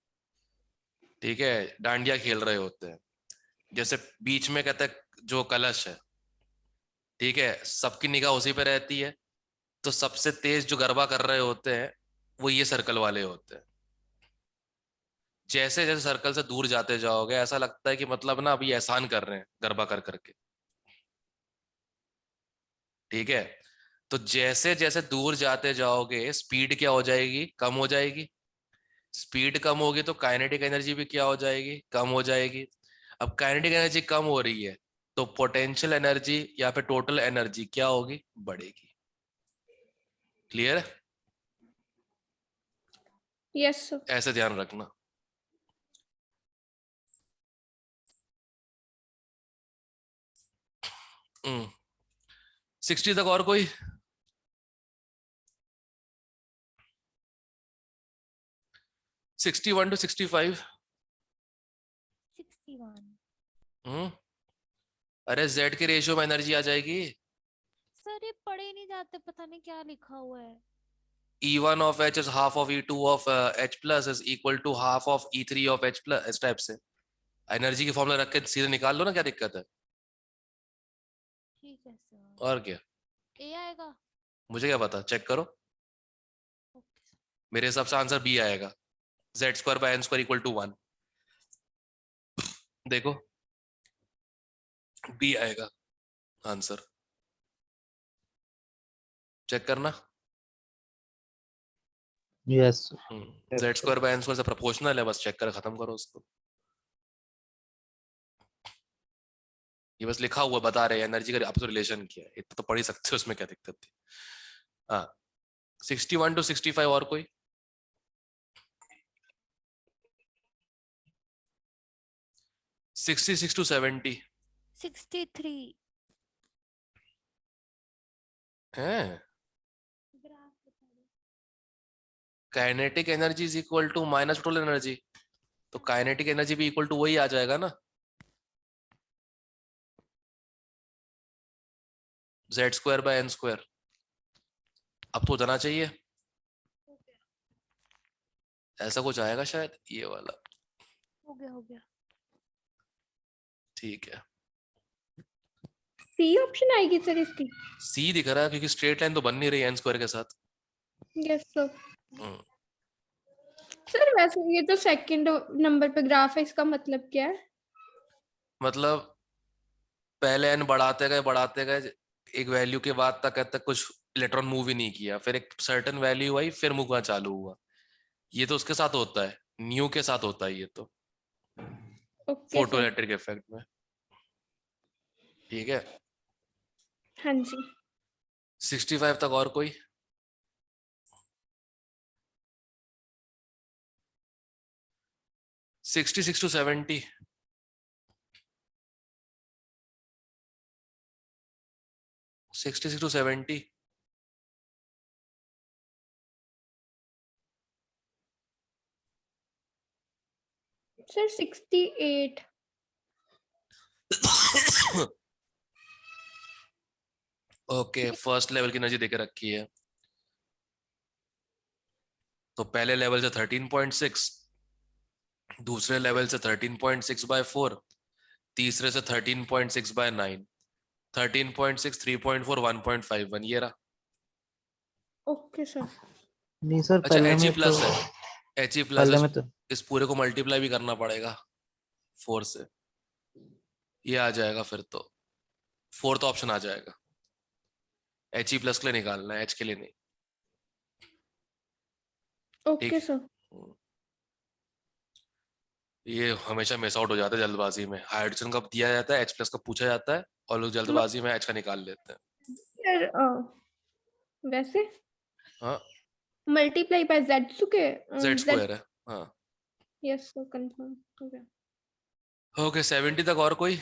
ठीक है, डांडिया खेल रहे होते हैं, जैसे बीच में कहते हैं जो कलश है, ठीक है, सबकी निगाह उसी पे रहती है, तो सबसे तेज जो गरबा कर रहे होते हैं वो ये सर्कल वाले होते हैं। जैसे जैसे सर्कल से दूर जाते जाओगे ऐसा लगता है कि मतलब ना अभी एहसान कर रहे हैं गरबा कर करके, ठीक है। तो जैसे जैसे दूर जाते जाओगे स्पीड क्या हो जाएगी, कम हो जाएगी। स्पीड कम होगी तो काइनेटिक एनर्जी भी क्या हो जाएगी, कम हो जाएगी। अब काइनेटिक एनर्जी कम हो रही है तो पोटेंशियल एनर्जी या फिर टोटल एनर्जी क्या होगी, बढ़ेगी। क्लियर है? Yes sir. ऐसे ध्यान रखना। हम्म 60 तक और कोई? 61 to 65। 61। अरे जेड के रेशियो में एनर्जी आ जाएगी। सर ये पढ़े नहीं जाते, पता नहीं क्या लिखा हुआ है। E1 of H is half of E2 of H plus is equal to half of E3 of H plus, इस टाइप से एनर्जी की फॉर्मूला रख के सीधे निकाल लो ना, क्या दिक्कत है? ठीक है सर। और क्या, ए आएगा? मुझे क्या पता, चेक करो। ओके। मेरे हिसाब से आंसर बी आएगा, Z square by N square equal to 1। देखो बी आएगा आंसर, चेक करना। Yes. Z square by N square से प्रोपोर्शनल है, बस चेक कर खत्म करो उसको। ये बस लिखा हुआ बता रहे हैं एनर्जी का आपस में रिलेशन किया है, इतना तो पढ़ ही सकते हो, उसमें क्या दिक्कत थी। हाँ 61 to 65 और कोई? 66 to 70 63। है। Kinetic energy is equal to minus total energy, तो काइनेटिक एनर्जी भी इक्वल टू वही आ जाएगा ना, Z square by N square. अब तो जाना चाहिए, ऐसा कुछ आएगा शायद, ये वाला। हो गया हो गया। ठीक है, सी ऑप्शन आएगी सर इसकी? सी दिख रहा है क्योंकि स्ट्रेट लाइन तो बन नहीं रही एन स्क्वायर के साथ। Yes sir. सर वैसे ये तो सेकंड नंबर पे ग्राफ है, इसका मतलब क्या है? मतलब पहले एन बढ़ाते गए एक वैल्यू के बाद तक कुछ इलेक्ट्रॉन मूव ही नहीं किया, फिर एक सर्टेन वैल्यू आई फिर मूव करना चालू हुआ। ये तो उसके साथ होता है, न्यू के साथ होता है ये तो, फोटो इलेक्ट्रिक इफेक्ट में। ठीक है, हाँ जी। 65 तक और कोई? 66 to 70। 66 to 70। Sir 68। Okay, first level की एनर्जी देके रखी है, तो पहले लेवल से 13.6, दूसरे लेवल से 13.6 by 4, तीसरे से 13.6 by 9, 13.6, 3.4, 1.51, ये रहा। Okay sir. नहीं सर, अच्छा पहले एच में प्लस तो है, एच पहले प्लस में तो इस पूरे को मल्टीप्लाई भी करना पड़ेगा 4 से। ये आ जाएगा फिर तो, फोर्थ ऑप्शन आ जाएगा। He प्लस के लिए निकालना है, H के लिए नहीं। Okay sir. ये हमेशा मिस आउट हो जाता है जल्दबाजी में। हाइड्रोजन कब दिया जाता है, H प्लस का पूछा जाता है, और लोग जल्दबाजी में H का निकाल लेते हैं। सर वैसे हाँ, मल्टीप्लाई बाय जेड के Z स्क्वायर है। हाँ, यस सर, कंफर्म हो गया। ओके 70 तक और कोई?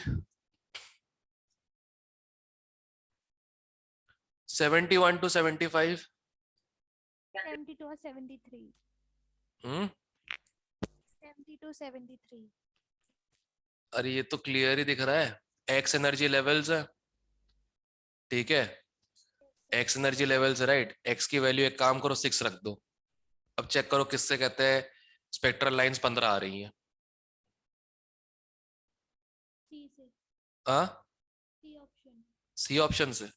71 to 75। 72 और 73। 72 73। अरे ये तो क्लियर ही दिख रहा है, एक्स एनर्जी लेवल्स है, ठीक है, एक्स एनर्जी लेवल्स है, राइट। एक्स की वैल्यू एक काम करो 6 रख दो। अब चेक करो किससे कहते हैं स्पेक्ट्रल लाइंस 15 आ रही हैं। सी से। हाँ, सी ऑप्शन। सी ऑप्शन से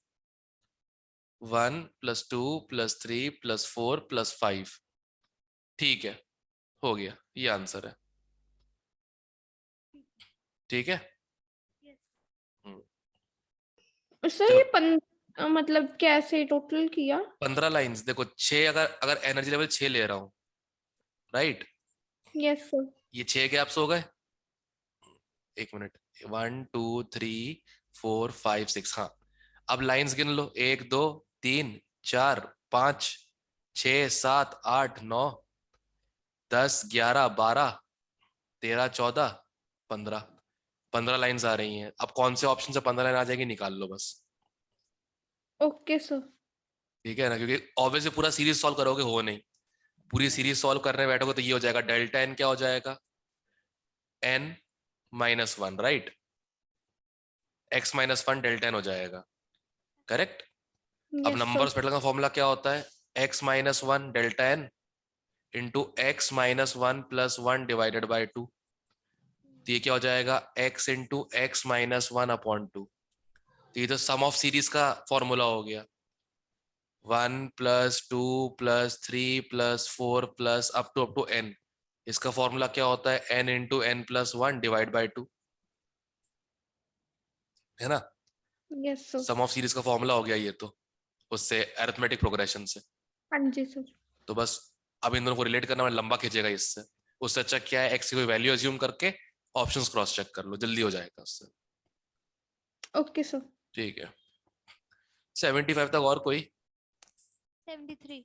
1 + 2 + 3 + 4 + 5। ठीक है, हो गया, ये आंसर है, ठीक है। सर ये मतलब कैसे टोटल किया? 15 लाइंस, देखो 6, अगर एनर्जी लेवल 6 ले रहा हूं, राइट। Yes sir. ये 6 गैप्स हो गए, एक मिनट, 1 2 3 4 5 6। हाँ, अब लाइंस गिन लो, 1 2 3 4 5 6 7 8 9 10 11 12 13 14 15। 15 लाइंस आ रही हैं। अब कौन से ऑप्शन से 15 लाइन आ जाएगी निकाल लो बस, ओके सर। ठीक है ना, क्योंकि ऑब्वियसली पूरा सीरीज सॉल्व करोगे हो नहीं, पूरी सीरीज सॉल्व करने बैठोगे तो ये हो जाएगा डेल्टा एन, क्या हो जाएगा, n-1, right. x-1 delta N हो जाएगा, करेक्ट। अब नंबर स्पेक्ट्रम का फॉर्मूला क्या होता है, x-1 delta N into x-1 + 1 divided by 2। तो ये क्या हो जाएगा, x इंटू x-1/2। तो ये तो सम ऑफ सीरीज का फॉर्मूला हो गया, 1 + 2 + 3 + 4 + अप टू n। इसका फॉर्मूला क्या होता है, n into n+1 divide by 2, है ना। Yes sir. Sum of series का फॉर्मूला हो गया ये तो, उससे अरिथमेटिक प्रोग्रेशन से। हाँ जी सर। तो बस अब इन दोनों को रिलेट करना लंबा खींचेगा इससे, उससे अच्छा क्या है, x की कोई वैल्यू अज्यूम करके ऑप्शंस क्रॉस चेक कर लो, जल्दी हो जाएगा उससे। Okay sir. ठीक है, 75 तक और कोई? 73।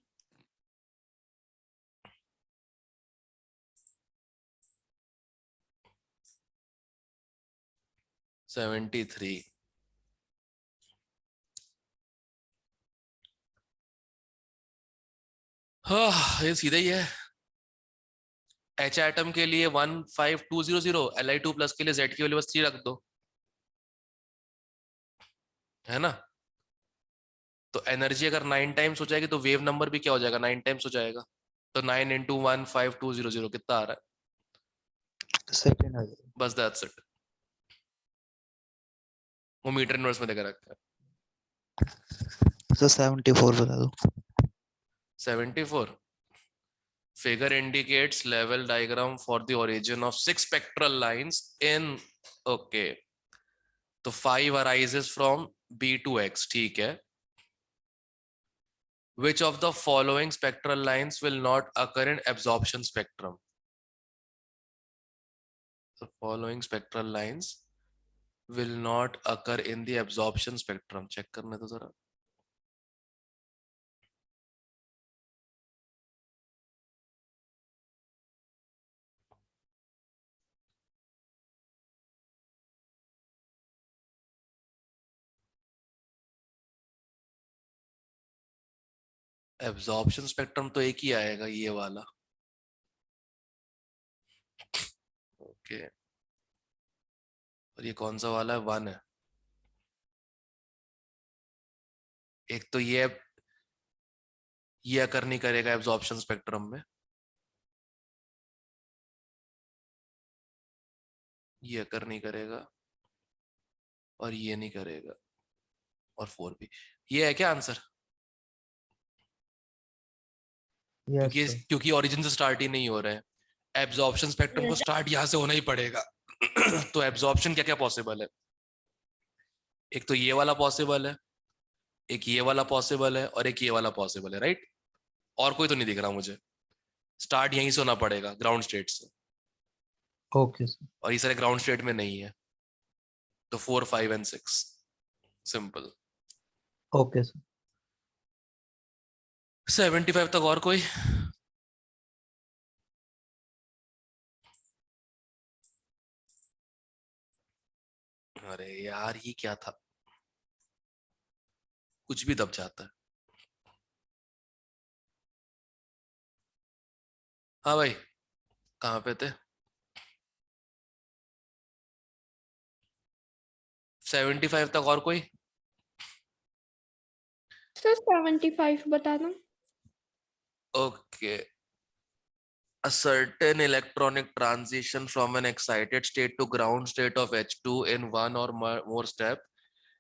73। हाँ, ये सीधा ही है। H एटम के लिए 15200, Li2+ के लिए Z की वैल्यू बस 3 रख दो, है ना। तो एनर्जी अगर 9 टाइम्स हो जाएगी तो वेव नंबर भी क्या हो जाएगा, 9 टाइम्स हो जाएगा। तो 9 × 15200 कितना आ रहा है, सेकंड आ जाएगा। बस दैट्स इट। वो मीटर इनवर्स में देकर रखा है। सर 74 बता दो। 74 figure indicates level diagram for the origin of 6 spectral lines in, okay, तो 5 arises from B to X, ठीक है। Which of the following spectral lines will not occur in absorption spectrum? The following spectral lines will not occur in the absorption spectrum. Check करने दो जरा। Absorption spectrum तो एक ही आएगा, ये वाला, ओके। और ये कौन सा वाला है, 1 है। एक तो ये अकर नहीं करेगा एब्जॉर्प्शन स्पेक्ट्रम में, ये अकर नहीं करेगा, और ये नहीं करेगा, और 4 भी। ये है क्या आंसर? क्योंकि ओरिजिन से स्टार्ट ही नहीं हो रहा है, एब्जॉर्प्शन स्पेक्ट्रम को स्टार्ट यहां से होना ही पड़ेगा। तो एब्जॉर्प्शन क्या क्या पॉसिबल है, एक तो ये वाला पॉसिबल है, एक ये वाला पॉसिबल है और एक ये वाला पॉसिबल है, राइट? और कोई तो नहीं दिख रहा मुझे। स्टार्ट यहीं से होना पड़ेगा, ग्राउंड स्टेट से, ओके सर। और ये सारे ग्राउंड स्टेट में नहीं है, तो 4, 5 एंड 6 सिंपल। Okay sir. 75 तक और कोई? अरे यार ये क्या था, कुछ भी दब जाता है। हाँ भाई, कहाँ पे थे? 75 तक और कोई? सर 75 बता दो। Okay. A certain electronic transition from an excited state to ground state of H2 in one or more step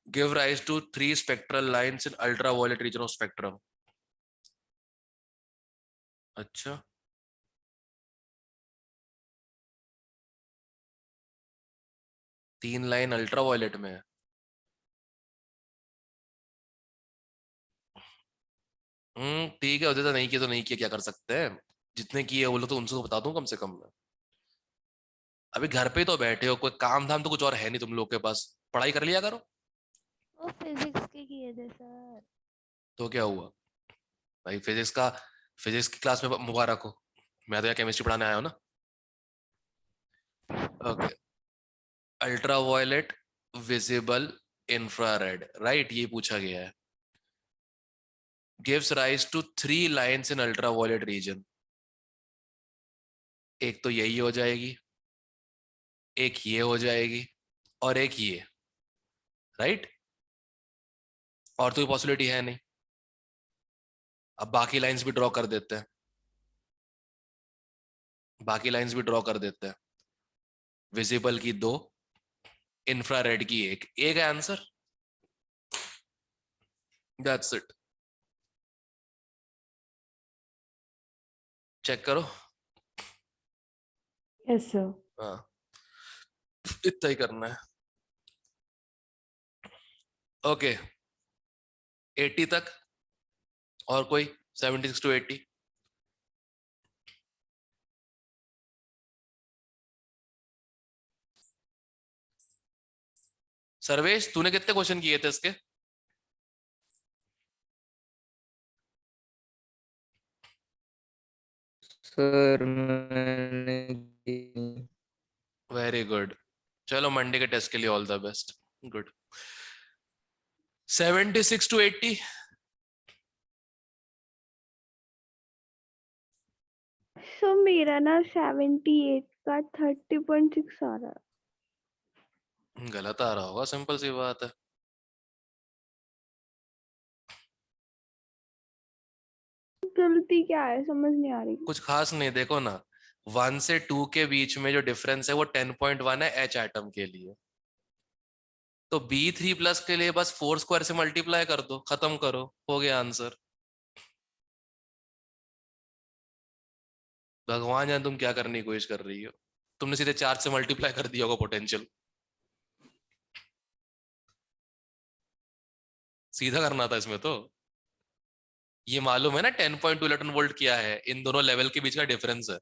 give rise to 3 spectral lines in ultraviolet region of spectrum. अच्छा, तीन लाइन अल्ट्रावायलेट में है। ठीक है, उधर नहीं किया तो नहीं किया, क्या कर सकते हैं। जितने किए वो लोग तो उनसे तो बता दूं कम से कम मैं। अभी घर पे तो बैठे हो, कोई काम धाम तो कुछ और है नहीं तुम लोग के पास, पढ़ाई कर लिया करो। वो फिजिक्स के किए थे सर। तो क्या हुआ भाई, फिजिक्स की क्लास में मुबारक हो। मैं तो यहाँ केमिस्ट्री पढ़ाने आया हूँ ना। Okay, ultraviolet, visible, infrared, right, ये पूछा गया है। Gives rise to 3 lines in ultraviolet region. एक तो यही हो जाएगी, एक ये हो जाएगी, और एक ये, राइट? और तो कोई पॉसिबिलिटी है नहीं। अब बाकी लाइंस भी ड्रॉ कर देते हैं, बाकी लाइंस भी ड्रॉ कर देते हैं। विजिबल की 2, इंफ्रारेड की 1, एक है आंसर। That's it. चेक करो। Yes sir. हाँ, इतना ही करना है। ओके, 80 तक और कोई? 76 to 80। सर्वेश, तूने कितने क्वेश्चन किए थे इसके? सर मैंने वेरी गुड, चलो मंडे के टेस्ट के लिए all the best. Good. 76 to 80। सो मेरा ना 78 का 30.6 आ रहा है। गलत आ रहा होगा, सिंपल सी बात है। गलती क्या है समझ नहीं आ रही। कुछ खास नहीं, देखो ना, 1 से 2 के बीच में जो डिफरेंस है वो 10.1 है H एटम के लिए। तो B3 प्लस के लिए बस 4 स्क्वायर से मल्टीप्लाई कर दो, खत्म करो, हो गया आंसर। भगवान जाने तुम क्या करने की कोशिश कर रही हो। तुमने सीधे 4 से मल्टीप्लाई कर दिया होगा पोटेंशियल। सीधा करना था इसमें तो। ये मालूम है ना 10.2 इलेक्ट्रॉन वोल्ट क्या है, इन दोनों लेवल के बीच का डिफरेंस है।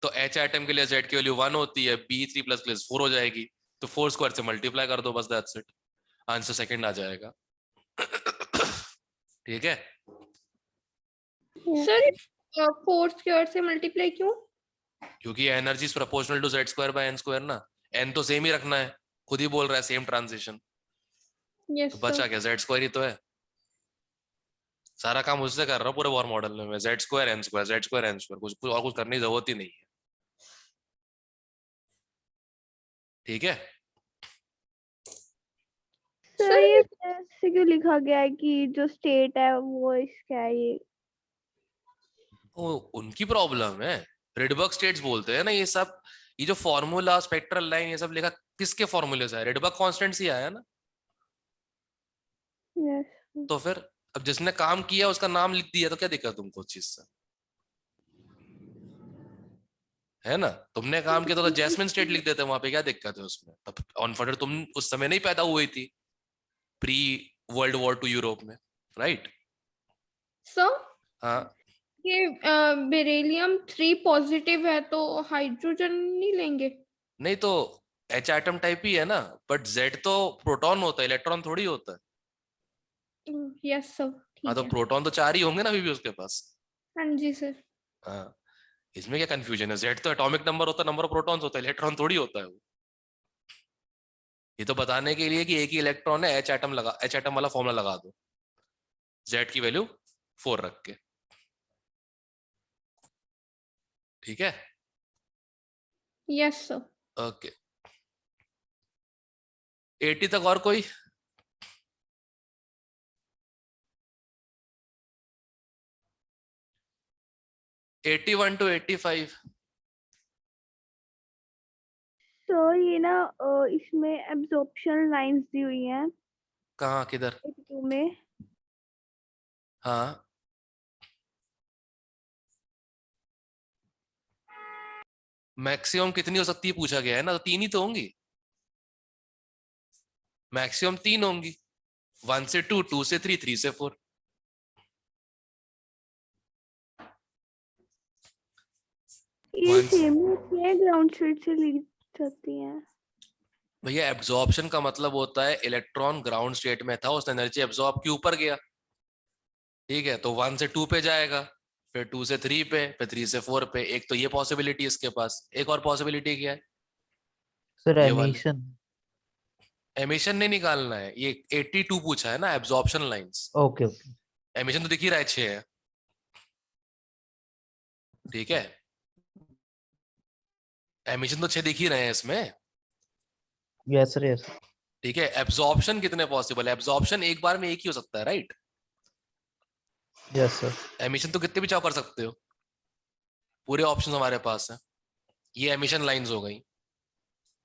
तो H एटम के लिए Z की वैल्यू 1 होती है, B3 प्लस के लिए 4 हो जाएगी। तो 4 स्क्वायर से मल्टीप्लाई कर दो, बस दैट्स इट, आंसर सेकंड आ जाएगा। ठीक है सर 4 स्क्वायर से मल्टीप्लाई क्यों? क्योंकि energy is proportional to Z square by N square ना। N तो सेम ही रखना है, खुद ही बोल रहा है सेम ट्रांजिशन। यस तो बचा क्या, Z स्क्वायर ही तो है। सारा काम उससे कर रहा हूँ पूरे वॉर मॉडल में मैं, Z square N square, Z square N square, कुछ और कुछ करने की जरूरत ही नहीं है। ठीक है, सर ये ऐसे क्यों लिखा गया है कि जो स्टेट है वो इसका है ये? वो उनकी प्रॉब्लम है। रिडबर्ग स्टेट्स बोलते हैं ना ये सब। ये जो फॉर्मूला, स्पेक्ट्रल लाइन, ये सब लिखा किसके फॉर्मूले से है? रिडबर्ग कांस्टेंट ही आया ना। यस। तो फिर अब जिसने काम किया उसका नाम लिख दिया तो क्या दिक्कत तुमको उस चीज से, है ना? तुमने काम किया तो जैस्मिन स्टेट लिख देते, वहां पे क्या दिक्कत है उसमें? तब अनफॉर्चुनेट तुम उस समय नहीं पैदा हुई थी, प्री वर्ल्ड वॉर 2 यूरोप में, राइट? सर हाँ, ये बेरिलियम 3 पॉजिटिव है तो हाइड्रोजन नहीं लेंगे? नहीं तो H एटम टाइप ही है ना, बट Z तो प्रोटॉन होता है, इलेक्ट्रॉन थोड़ी होता है। यस सर, हाँ, ठीक तो है। प्रोटॉन तो 4 ही होंगे ना अभी भी उसके पास। हाँ जी सर। हाँ, इसमें क्या कंफ्यूजन है? Z तो एटॉमिक नंबर होता है, नंबर ऑफ प्रोटॉन्स होता है, इलेक्ट्रॉन थोड़ी होता है वो। ये तो बताने के लिए कि एक ही इलेक्ट्रॉन है, H एटम वाला फॉर्मूला लगा दो, Z की वैल्यू 4 रख के, ठीक है? Yes sir. ओके, 80 तक और कोई? #81 to 85। तो ये ना इसमें एब्जॉर्प्शन लाइंस दी हुई हैं कहाँ, किधर? 82 में। हाँ, मैक्सिमम कितनी हो सकती है पूछा गया है ना, तो 3 ही तो होंगी, मैक्सिमम 3 होंगी। 1 से 2, 2 से 3, 3 से 4। ये Once- सेम होती है, ग्राउंड स्टेट से ली जाती हैं। भैया एब्जॉर्प्शन का मतलब होता है इलेक्ट्रॉन ग्राउंड स्टेट में था, उसने एनर्जी एब्जॉर्ब की, ऊपर गया, ठीक है? तो 1 से 2 पे जाएगा, फिर 2 से 3 पे, फिर 3 से 4 पे। एक तो ये पॉसिबिलिटी इसके पास, एक और पॉसिबिलिटी क्या है? सर ये वाले एमिशन। एमिशन नहीं निकालना है, ये 82 पूछा है ना, absorption lines. Okay okay. Emission तो दिख ही रहा है, 6 है, ठीक है? एमिशन तो 6 दिख ही रहे हैं इसमें, यस सर यस। ठीक है? एब्जॉर्प्शन कितने पॉसिबल है? एब्जॉर्प्शन एक बार में एक ही हो सकता है, राइट? Yes sir. एमिशन तो कितने भी चाव कर सकते हो, पूरे ऑप्शन हमारे पास है। ये एमिशन लाइंस हो गई,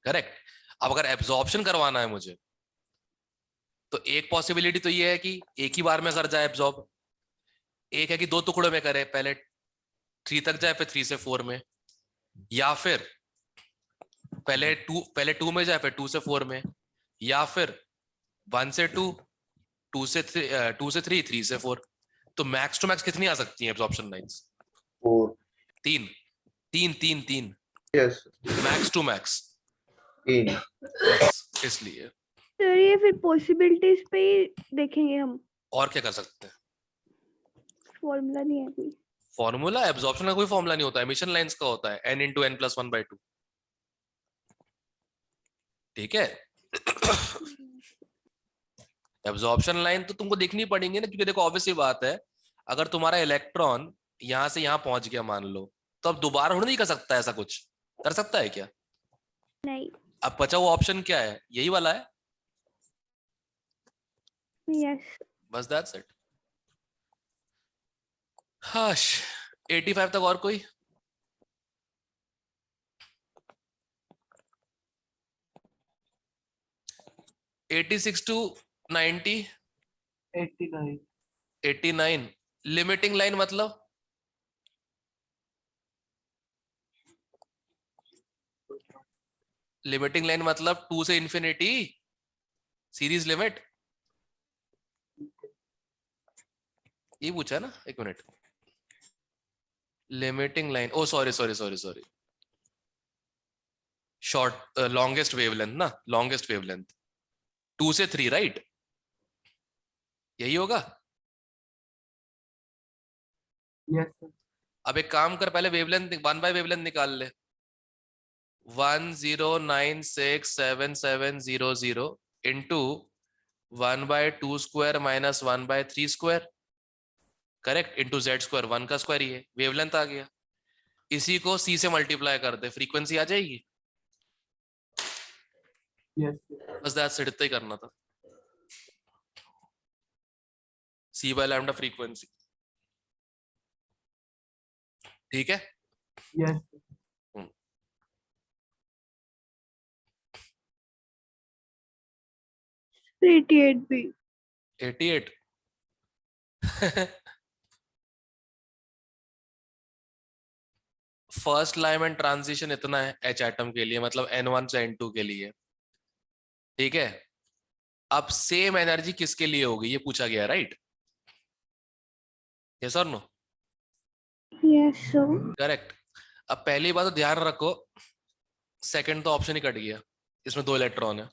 करेक्ट? अब अगर एब्जॉर्प्शन करवाना है मुझे, तो एक पॉसिबिलिटी तो ये है कि एक ही बार में कर जाए एब्जॉर्ब, एक है कि 2 टुकड़ों में करे, पहले 3 तक जाए, फिर 3 से 4 में, या फिर पहले 2 में जाए, फिर 2 से 4 में, या फिर 1 से 2, 2 से 3, 3 से 4। तो मैक्स टू मैक्स कितनी आ सकती है absorption lines? 4। 3 3 3 3 yes, max to max, 3। बस इसलिए। तो ये फिर पॉसिबिलिटीज पे ही देखेंगे हम, और क्या कर सकते हैं? फॉर्मूला नहीं है कोई। फॉर्मूला एब्जॉर्प्शन का कोई फॉर्मूला नहीं होता, एमिशन लाइंस का होता है, n × n+1/2, ठीक है? एब्जॉर्प्शन लाइन तो तुमको देखनी पड़ेंगे ना, क्योंकि देखो ऑब्वियस सी बात है, अगर तुम्हारा इलेक्ट्रॉन यहां से यहां पहुंच गया मान लो, तो अब दोबारा नहीं कर सकता, ऐसा कुछ कर सकता है क्या? नहीं। अब बचा हुआ ऑप्शन क्या है? यही वाला है, यस। बस दैट्स इट। हाश, 85 तक और कोई? #86 to 90। 89। 89 लिमिटिंग लाइन मतलब? लिमिटिंग लाइन मतलब 2 से इंफिनिटी, सीरीज लिमिट, ये पूछा है ना? एक minute, limiting line, oh sorry sorry sorry sorry, short longest wavelength ना, लॉन्गेस्ट वेवलेंथ 2 से 3, राइट? यही होगा। Yes sir. अब एक काम कर, पहले वेवलेंथ 1 बाय वेवलेंथ निकाल ले, 10967700 into 1/2 square minus 1/3 square, correct, into Z², 1 का स्क्वायर, ये वेवलेंथ आ गया। इसी को C से मल्टीप्लाई कर दे, फ्रीक्वेंसी आ जाएगी। यस बस दैट्स इट, इतना ही करना था, C/λ फ्रीक्वेंसी, ठीक है? यस। 88 भी। 88। फर्स्ट लाइमैन ट्रांजिशन इतना है H एटम के लिए, मतलब N1 से N2 के लिए, ठीक है। अब सेम एनर्जी किसके लिए होगी ये पूछा गया, राइट? यस और नो? Yes sir. करेक्ट। अब पहली बात तो ध्यान रखो, सेकंड तो ऑप्शन ही कट गया, इसमें 2 इलेक्ट्रॉन है।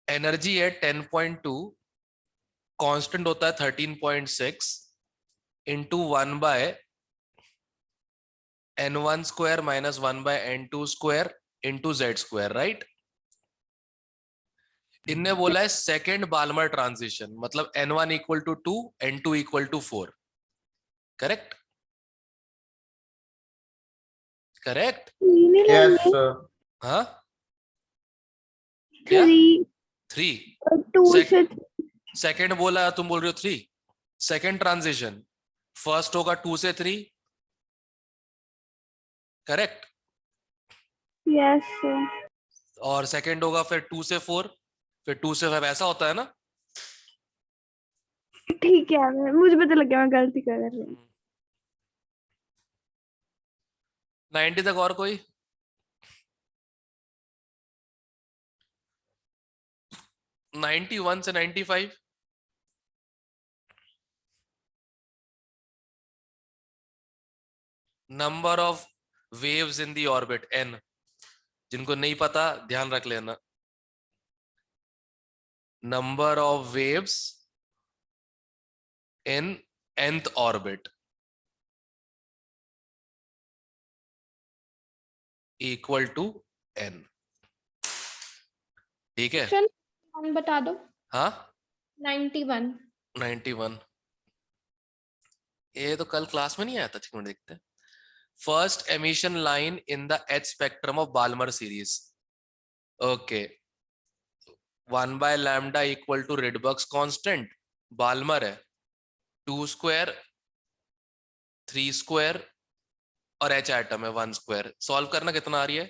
एनर्जी है 10.2, कांस्टेंट होता है 13.6 into 1 by N1 square minus 1 by N2 square into Z square, right? इनने बोला है सेकेंड बाल्मर ट्रांजिशन, मतलब N1 equal to 2, N2 equal to 4, correct? Correct? Yes, sir. हाँ, क्या? 3 2 से सेकेंड बोला, तुम बोल रहे हो 3। सेकेंड ट्रांजिशन, फर्स्ट होगा 2 से 3, करेक्ट? Yes sir. और सेकेंड होगा फिर 2 से 4, फिर 2 से 5, ऐसा होता है ना? ठीक है, मुझे पता लग गया मैं गलती कर रही हूँ। 90 तक और कोई? (91) से 95? Number of waves in the orbit n, जिनको नहीं पता ध्यान रख लेना। Number of waves in nth orbit equal to n, ठीक है? ऑप्शन बता दो। हाँ, 91। 91 ये तो कल क्लास में नहीं आया था, ठीक है देखते हैं। First emission line in the H spectrum of Balmer series, okay. 1 by lambda equal to Rydberg's constant, Balmer है 2 स्क्वायर 3 स्क्वायर और H एटम है 1 स्क्वायर। सॉल्व करना कितना आ रही है?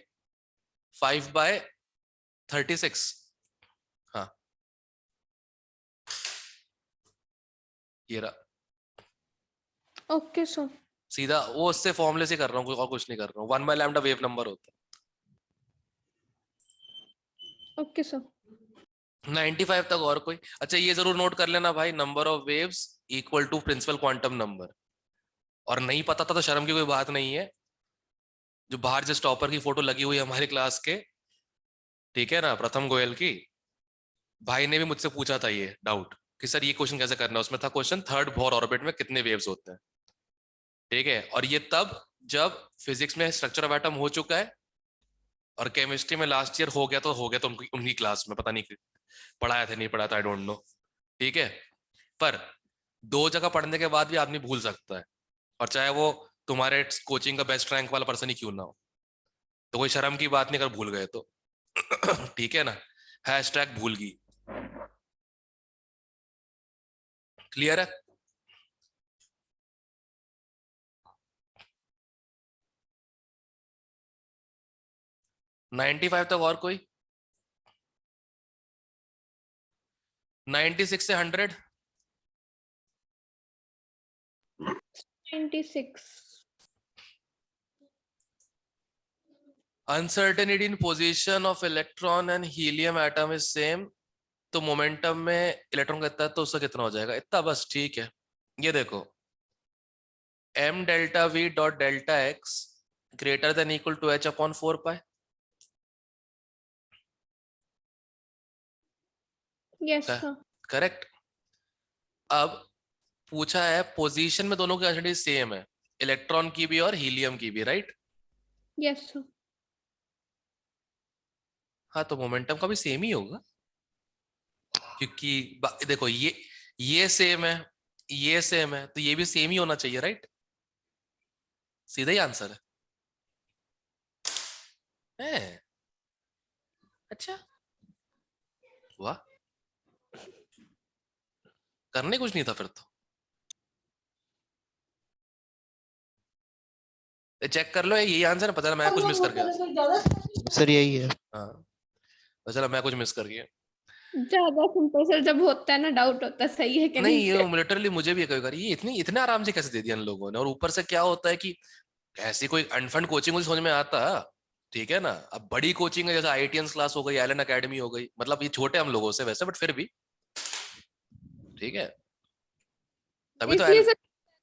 5 बाय 36, हाँ ये रहा। Okay sir. सीधा वो उससे फॉर्मूले से कर रहा हूँ, और कुछ नहीं कर रहा हूँ। 1 बाय लैम्डा वेव नंबर होता है। Okay sir. 95 तक और कोई? अच्छा ये जरूर नोट कर लेना भाई, number of waves equal to principal quantum number. और नहीं पता था तो शर्म की कोई बात नहीं है, जो बाहर जिस टॉपर की फोटो लगी हुई है हमारी क्लास के, ठीक है ना, प्रथम गोयल की, भाई ने भी मुझसे पूछा था ये डाउट कि सर ये क्वेश्चन कैसे करना है। उसमें था क्वेश्चन, थर्ड बोर ऑर्बिट में कितने वेव्स होते हैं, ठीक है? और ये तब जब फिजिक्स में स्ट्रक्चर ऑफ एटम हो चुका है और केमिस्ट्री में लास्ट ईयर हो गया तो उनकी क्लास में, पता नहीं पढ़ाया था नहीं पढ़ाया था, आई डोंट नो, ठीक है? पर 2 जगह पढ़ने के बाद भी आदमी भूल सकता है, और चाहे वो तुम्हारे कोचिंग का बेस्ट रैंक वाला पर्सन ही क्यों ना हो। तो कोई शर्म की बात नहीं अगर भूल गए तो ठीक है ना, हैशटैग भूल गई। क्लियर है? नाइन्टी 95 तक और कोई? 96 से 100? 96। Uncertainty in position of electron and helium atom is same, तो मोमेंटम में इलेक्ट्रॉन का इतना तो उसका कितना हो जाएगा, इतना बस, ठीक है? ये देखो m delta v dot delta x greater than equal to h upon 4 pi. Yes sir. Correct. अब पूछा है पोजीशन में दोनों की अनसर्टेनिटी सेम है, इलेक्ट्रॉन की भी और हीलियम की भी, राइट? Yes sir. हाँ तो मोमेंटम का भी सेम ही होगा, क्योंकि देखो ये सेम है, ये सेम है, तो ये भी सेम ही होना चाहिए, राइट? सीधा ही आंसर है। अच्छा वाह, करने कुछ नहीं था फिर तो। चेक कर लो, यही आंसर है, पता है मैं कुछ मिस कर गया। सर यही है। हाँ चलो मैं कुछ मिस कर गया। ज्यादा सिंपल सर जब होता है ना डाउट होता है सही है कि नहीं नहीं। ये लिटरली मुझे भी कई बार ये इतने आराम से कैसे दे दिया इन लोगों ने। और ऊपर से क्या होता है कि ऐसी कोई अनफंड कोचिंग मुझे समझ में आता, ठीक है ना। अब बड़ी कोचिंग है जैसे IITians क्लास हो गई, एलन एकेडमी हो गई, मतलब ये छोटे हम लोगों से वैसे, बट फिर भी ठीक है। तभी तो इसलिए सर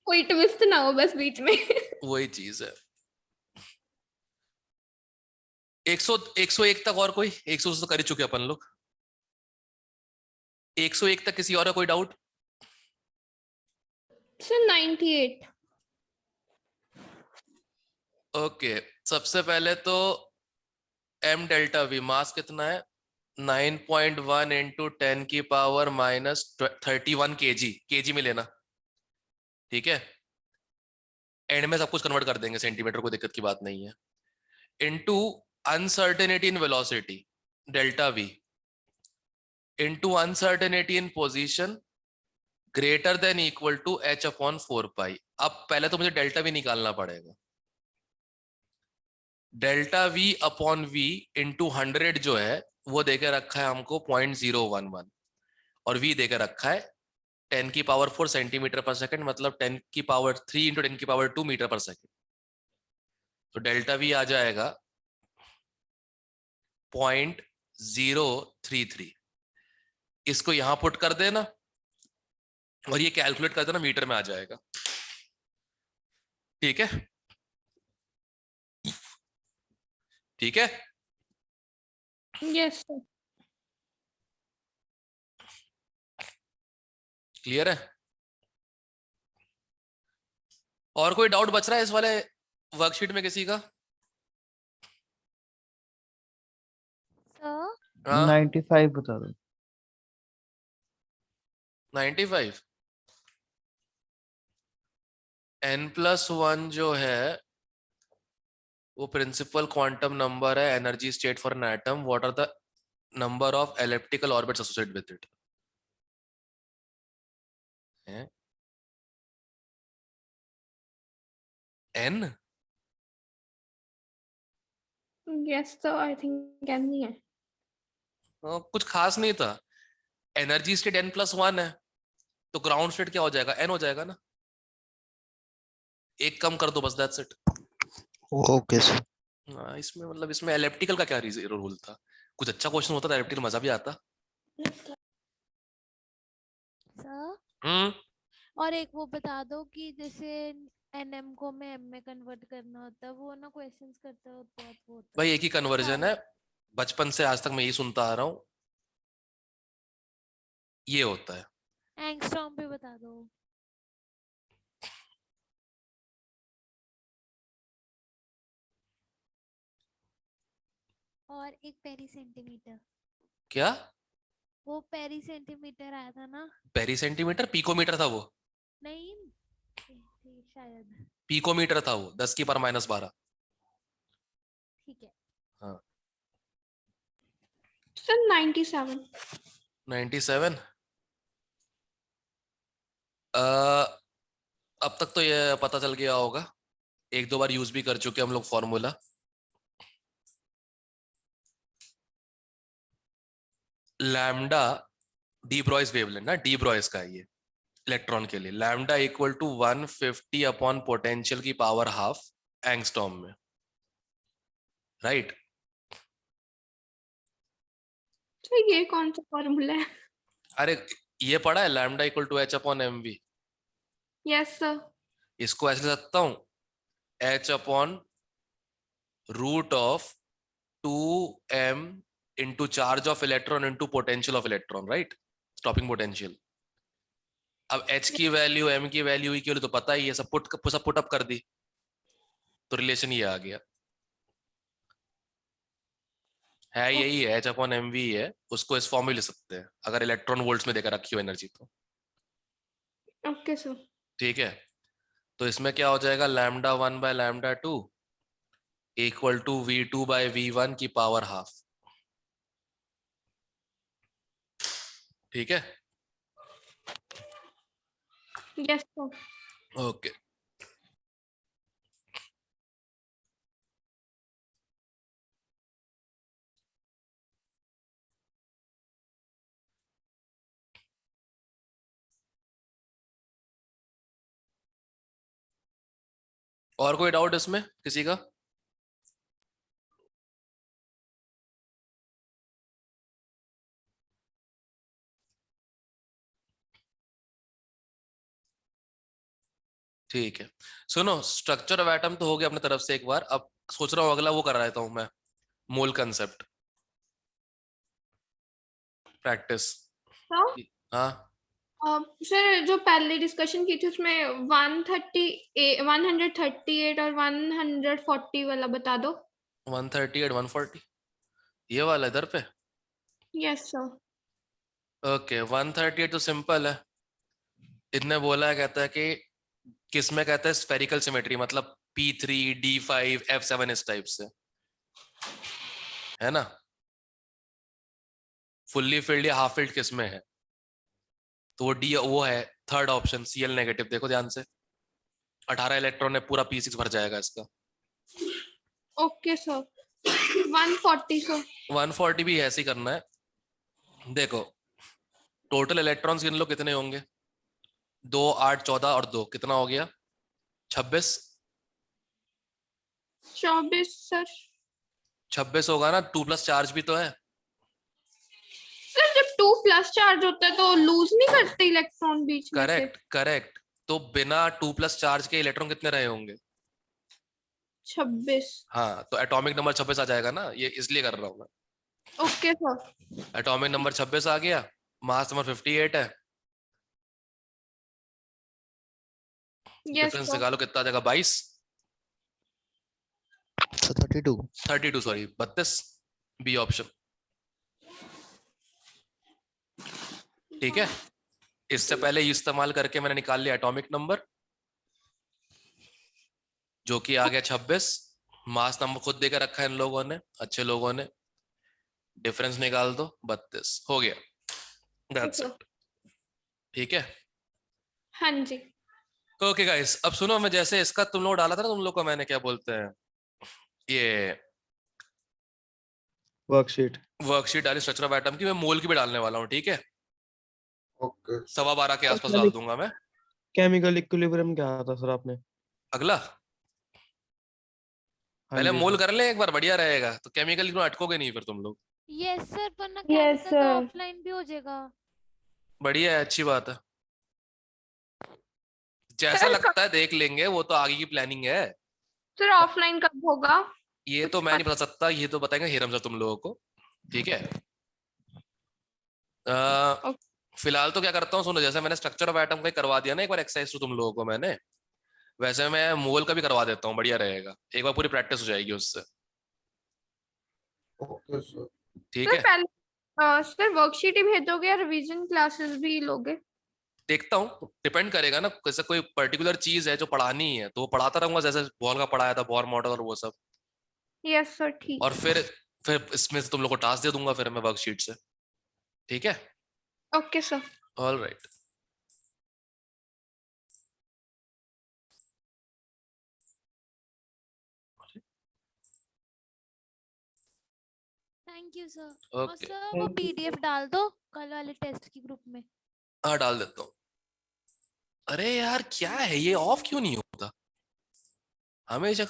कोई ट्विस्ट ना हो बस बीच में। वही चीज है। 101 तक और कोई? 100 तो कर ही चुके अपन लोग। 101 तक किसी और का कोई डाउट? सर 98। ओके, सबसे पहले तो m डेल्टा वी मास कितना है? 9.1 इंटू 10 की पावर माइनस 31 केजी में लेना, ठीक है। एंड में सब कुछ कन्वर्ट कर देंगे सेंटीमीटर, कोई दिक्कत की बात नहीं है। Into uncertainty in velocity delta V into uncertainty in position greater than equal to h upon 4 pi. अब पहले तो मुझे डेल्टा वी निकालना पड़ेगा। Delta V upon V into 100 जो है वो देके रखा है हमको 0.011 और v देके रखा है 10 की पावर 4 सेंटीमीटर पर सेकंड, मतलब 10 की पावर 3 इंटू 10 की पावर 2 मीटर पर सेकंड। तो डेल्टा वी आ जाएगा 0.033। इसको यहां पुट कर देना और ये कैलकुलेट कर देना, मीटर में आ जाएगा, ठीक है। ठीक है, यस सर। क्लियर है? और कोई डाउट बच रहा है इस वाले वर्कशीट में किसी का? सर हाँ 95 बता दो। 95 n+1 जो है वो प्रिंसिपल क्वांटम नंबर है, energy state for an atom. What are the number of elliptical orbits associated with it? n? Yes sir I think N ही है। कुछ खास नहीं था। एनर्जी स्टेट n+1 है तो ग्राउंड स्टेट क्या हो जाएगा? n हो जाएगा ना, एक कम कर दो बस, दैट्स इट। Okay sir. हाँ, इसमें मतलब इसमें एलिप्टिकल का क्या रोल था? कुछ अच्छा क्वेश्चन होता तो एलिप्टिकल मजा भी आता। सर हम्म और एक वो बता दो कि जैसे NM को में M में कन्वर्ट करना होता है, वो ना क्वेश्चंस करते हो बहुत वो होता भाई है। एक ही कन्वर्जन है, बचपन से आज तक मैं यही सुनता आ रहा हूँ, ये होता है। एंगस्ट्रॉम पे बता दो। और एक पेरी सेंटीमीटर। क्या वो पेरी सेंटीमीटर आया था ना? Peri centimetre? पिकोमीटर था वो। नहीं शायद। पिकोमीटर था वो, 10 की पावर -12। ठीक है। हाँ सर 97। 97। अब तक तो ये पता चल गया होगा, एक दो बार यूज भी कर चुके हम लोग formula. Lambda de Broglie wavelength ना, डी ब्रॉयस का है ये इलेक्ट्रॉन के लिए। Lambda equal to 150 upon potential की पावर हाफ एंगस्टॉर्म में, राइट? तो ये कौन सा फॉर्मूला है? अरे ये पढ़ा है, lambda equal to h upon mv। Yes sir. इसको ऐसे लिख सकता हूं, h upon root of 2m into charge of electron into potential of electron, right? Stopping potential. अब h की वैल्यू m की वैल्यू की वैल्यू तो पता ही है, सब पुट अप कर दी तो रिलेशन ये आ गया। है यही है, h अपॉन mv ही है, उसको इस फॉर्म में लिख सकते हैं अगर इलेक्ट्रॉन वोल्ट्स में देकर रखी हो एनर्जी तो। Okay sir. ठीक है, तो इसमें क्या हो जाएगा, lambda 1 by lambda 2 equal to v2 by v1 की पावर हाफ। ठीक है, यस सर। ओके। और कोई डाउट इसमें किसी का? ठीक है, सुनो, स्ट्रक्चर ऑफ एटम तो हो गया अपने तरफ से एक बार। अब सोच रहा हूँ अगला वो कर रहा हूँ मैं, मोल कंसेप्ट प्रैक्टिस। हाँ सर जो पहले डिस्कशन की थी उसमें 138 और 140 वाला बता दो। 138 140 ये वाला इधर पे। Yes sir. ओके 138 तो सिंपल है। इतने बोला है, कहता है कि किस में, कहता है स्फेरिकल सिमेट्री, मतलब P3 D5 F7 इस टाइप से, है ना। फुल्ली फिल्ड या हाफ फिल्ड किस में है, तो वो डी वो है थर्ड ऑप्शन Cl नेगेटिव। देखो ध्यान से, 18 इलेक्ट्रॉन है, पूरा P6 भर जाएगा इसका। Okay sir. 140 सर। 140 भी ऐसे ही करना है। देखो टोटल इलेक्ट्रॉन्स गिन लो कितने होंगे, 2 8 14 और 2 कितना हो गया, 26। 24 सर। 26 होगा ना, 2 प्लस चार्ज भी तो है। सर जब 2 प्लस चार्ज होता है तो लूज नहीं करते इलेक्ट्रॉन बीच में से? Correct correct. तो बिना 2 प्लस चार्ज के इलेक्ट्रॉन कितने रहे होंगे, 26। हाँ, तो एटॉमिक नंबर 26 आ जाएगा ना, ये इसलिए कर रहा हूँ मैं। Okay sir. एटॉमिक नंबर 26 आ गया, मास नंबर 58 है। Yes difference sir. निकालो कितना आ जाएगा, 22। 32 सॉरी 32, बी ऑप्शन। ठीक है, इससे पहले इस्तेमाल करके मैंने निकाल लिया एटॉमिक नंबर, जो कि आ गया 26। मास नंबर खुद देकर रखा है इन लोगों ने, अच्छे लोगों ने। डिफरेंस निकाल दो, 32 हो गया। That's it. ठीक है, हाँ जी। ओके गाइस, अब सुनो, मैं जैसे इसका तुम लोग डाला था ना, तुम लोग को मैंने क्या बोलते हैं, ये वर्कशीट डाली स्ट्रक्चर ऑफ एटम की, मैं मोल की भी डालने वाला हूँ। ठीक है, ओके 12:15 के आसपास डाल दूंगा मैं। केमिकल इक्विलिब्रियम क्या था सर आपने? अगला पहले जी मोल सर। कर ले एक बार, बढ़िया रहेगा, तो केमिकल क्यों अटकोगे नहीं फिर तुम लोग। यस सर, वरना Yes, केमिकल तो sir. ऑफलाइन भी हो जाएगा। बढ़िया है, अच्छी बात है। जैसा लगता है देख लेंगे, वो तो आगे की प्लानिंग है। सर ऑफलाइन कब होगा? ये तो मैं नहीं बता सकता, ये तो बताएंगे हिरम सर तुम लोगों को। ठीक है, फिलहाल तो क्या करता हूँ, सुनो, जैसे मैंने स्ट्रक्चर ऑफ एटम का करवा दिया ना एक बार एक्सरसाइज, तो तुम लोगों को मैंने, वैसे मैं मोल का भी करवा देता हूँ, बढ़िया रहेगा, एक बार पूरी प्रैक्टिस हो जाएगी उससे। Okay sir. ठीक सर है, पहले सर वर्कशीट ही भेजोगे या रिवीजन क्लासेस भी लोगे? देखता हूँ, डिपेंड करेगा ना, जैसे कोई पर्टिकुलर चीज है जो पढ़ानी है तो वो पढ़ाता रहूंगा, जैसे बॉल का पढ़ाया था, बॉर मॉडल और वो सब। यस सर ठीक। और फिर इसमें से तुम लोग को टास्क दे दूंगा फिर मैं वर्कशीट से। ठीक है, okay sir. All right. Thank you sir. और ओके, सर वो पीडीएफ डाल दो कल वाले टेस्ट की ग्रुप में। हाँ डाल देता हूँ। अरे यार क्या है ये, ऑफ क्यों नहीं होता हमेशा?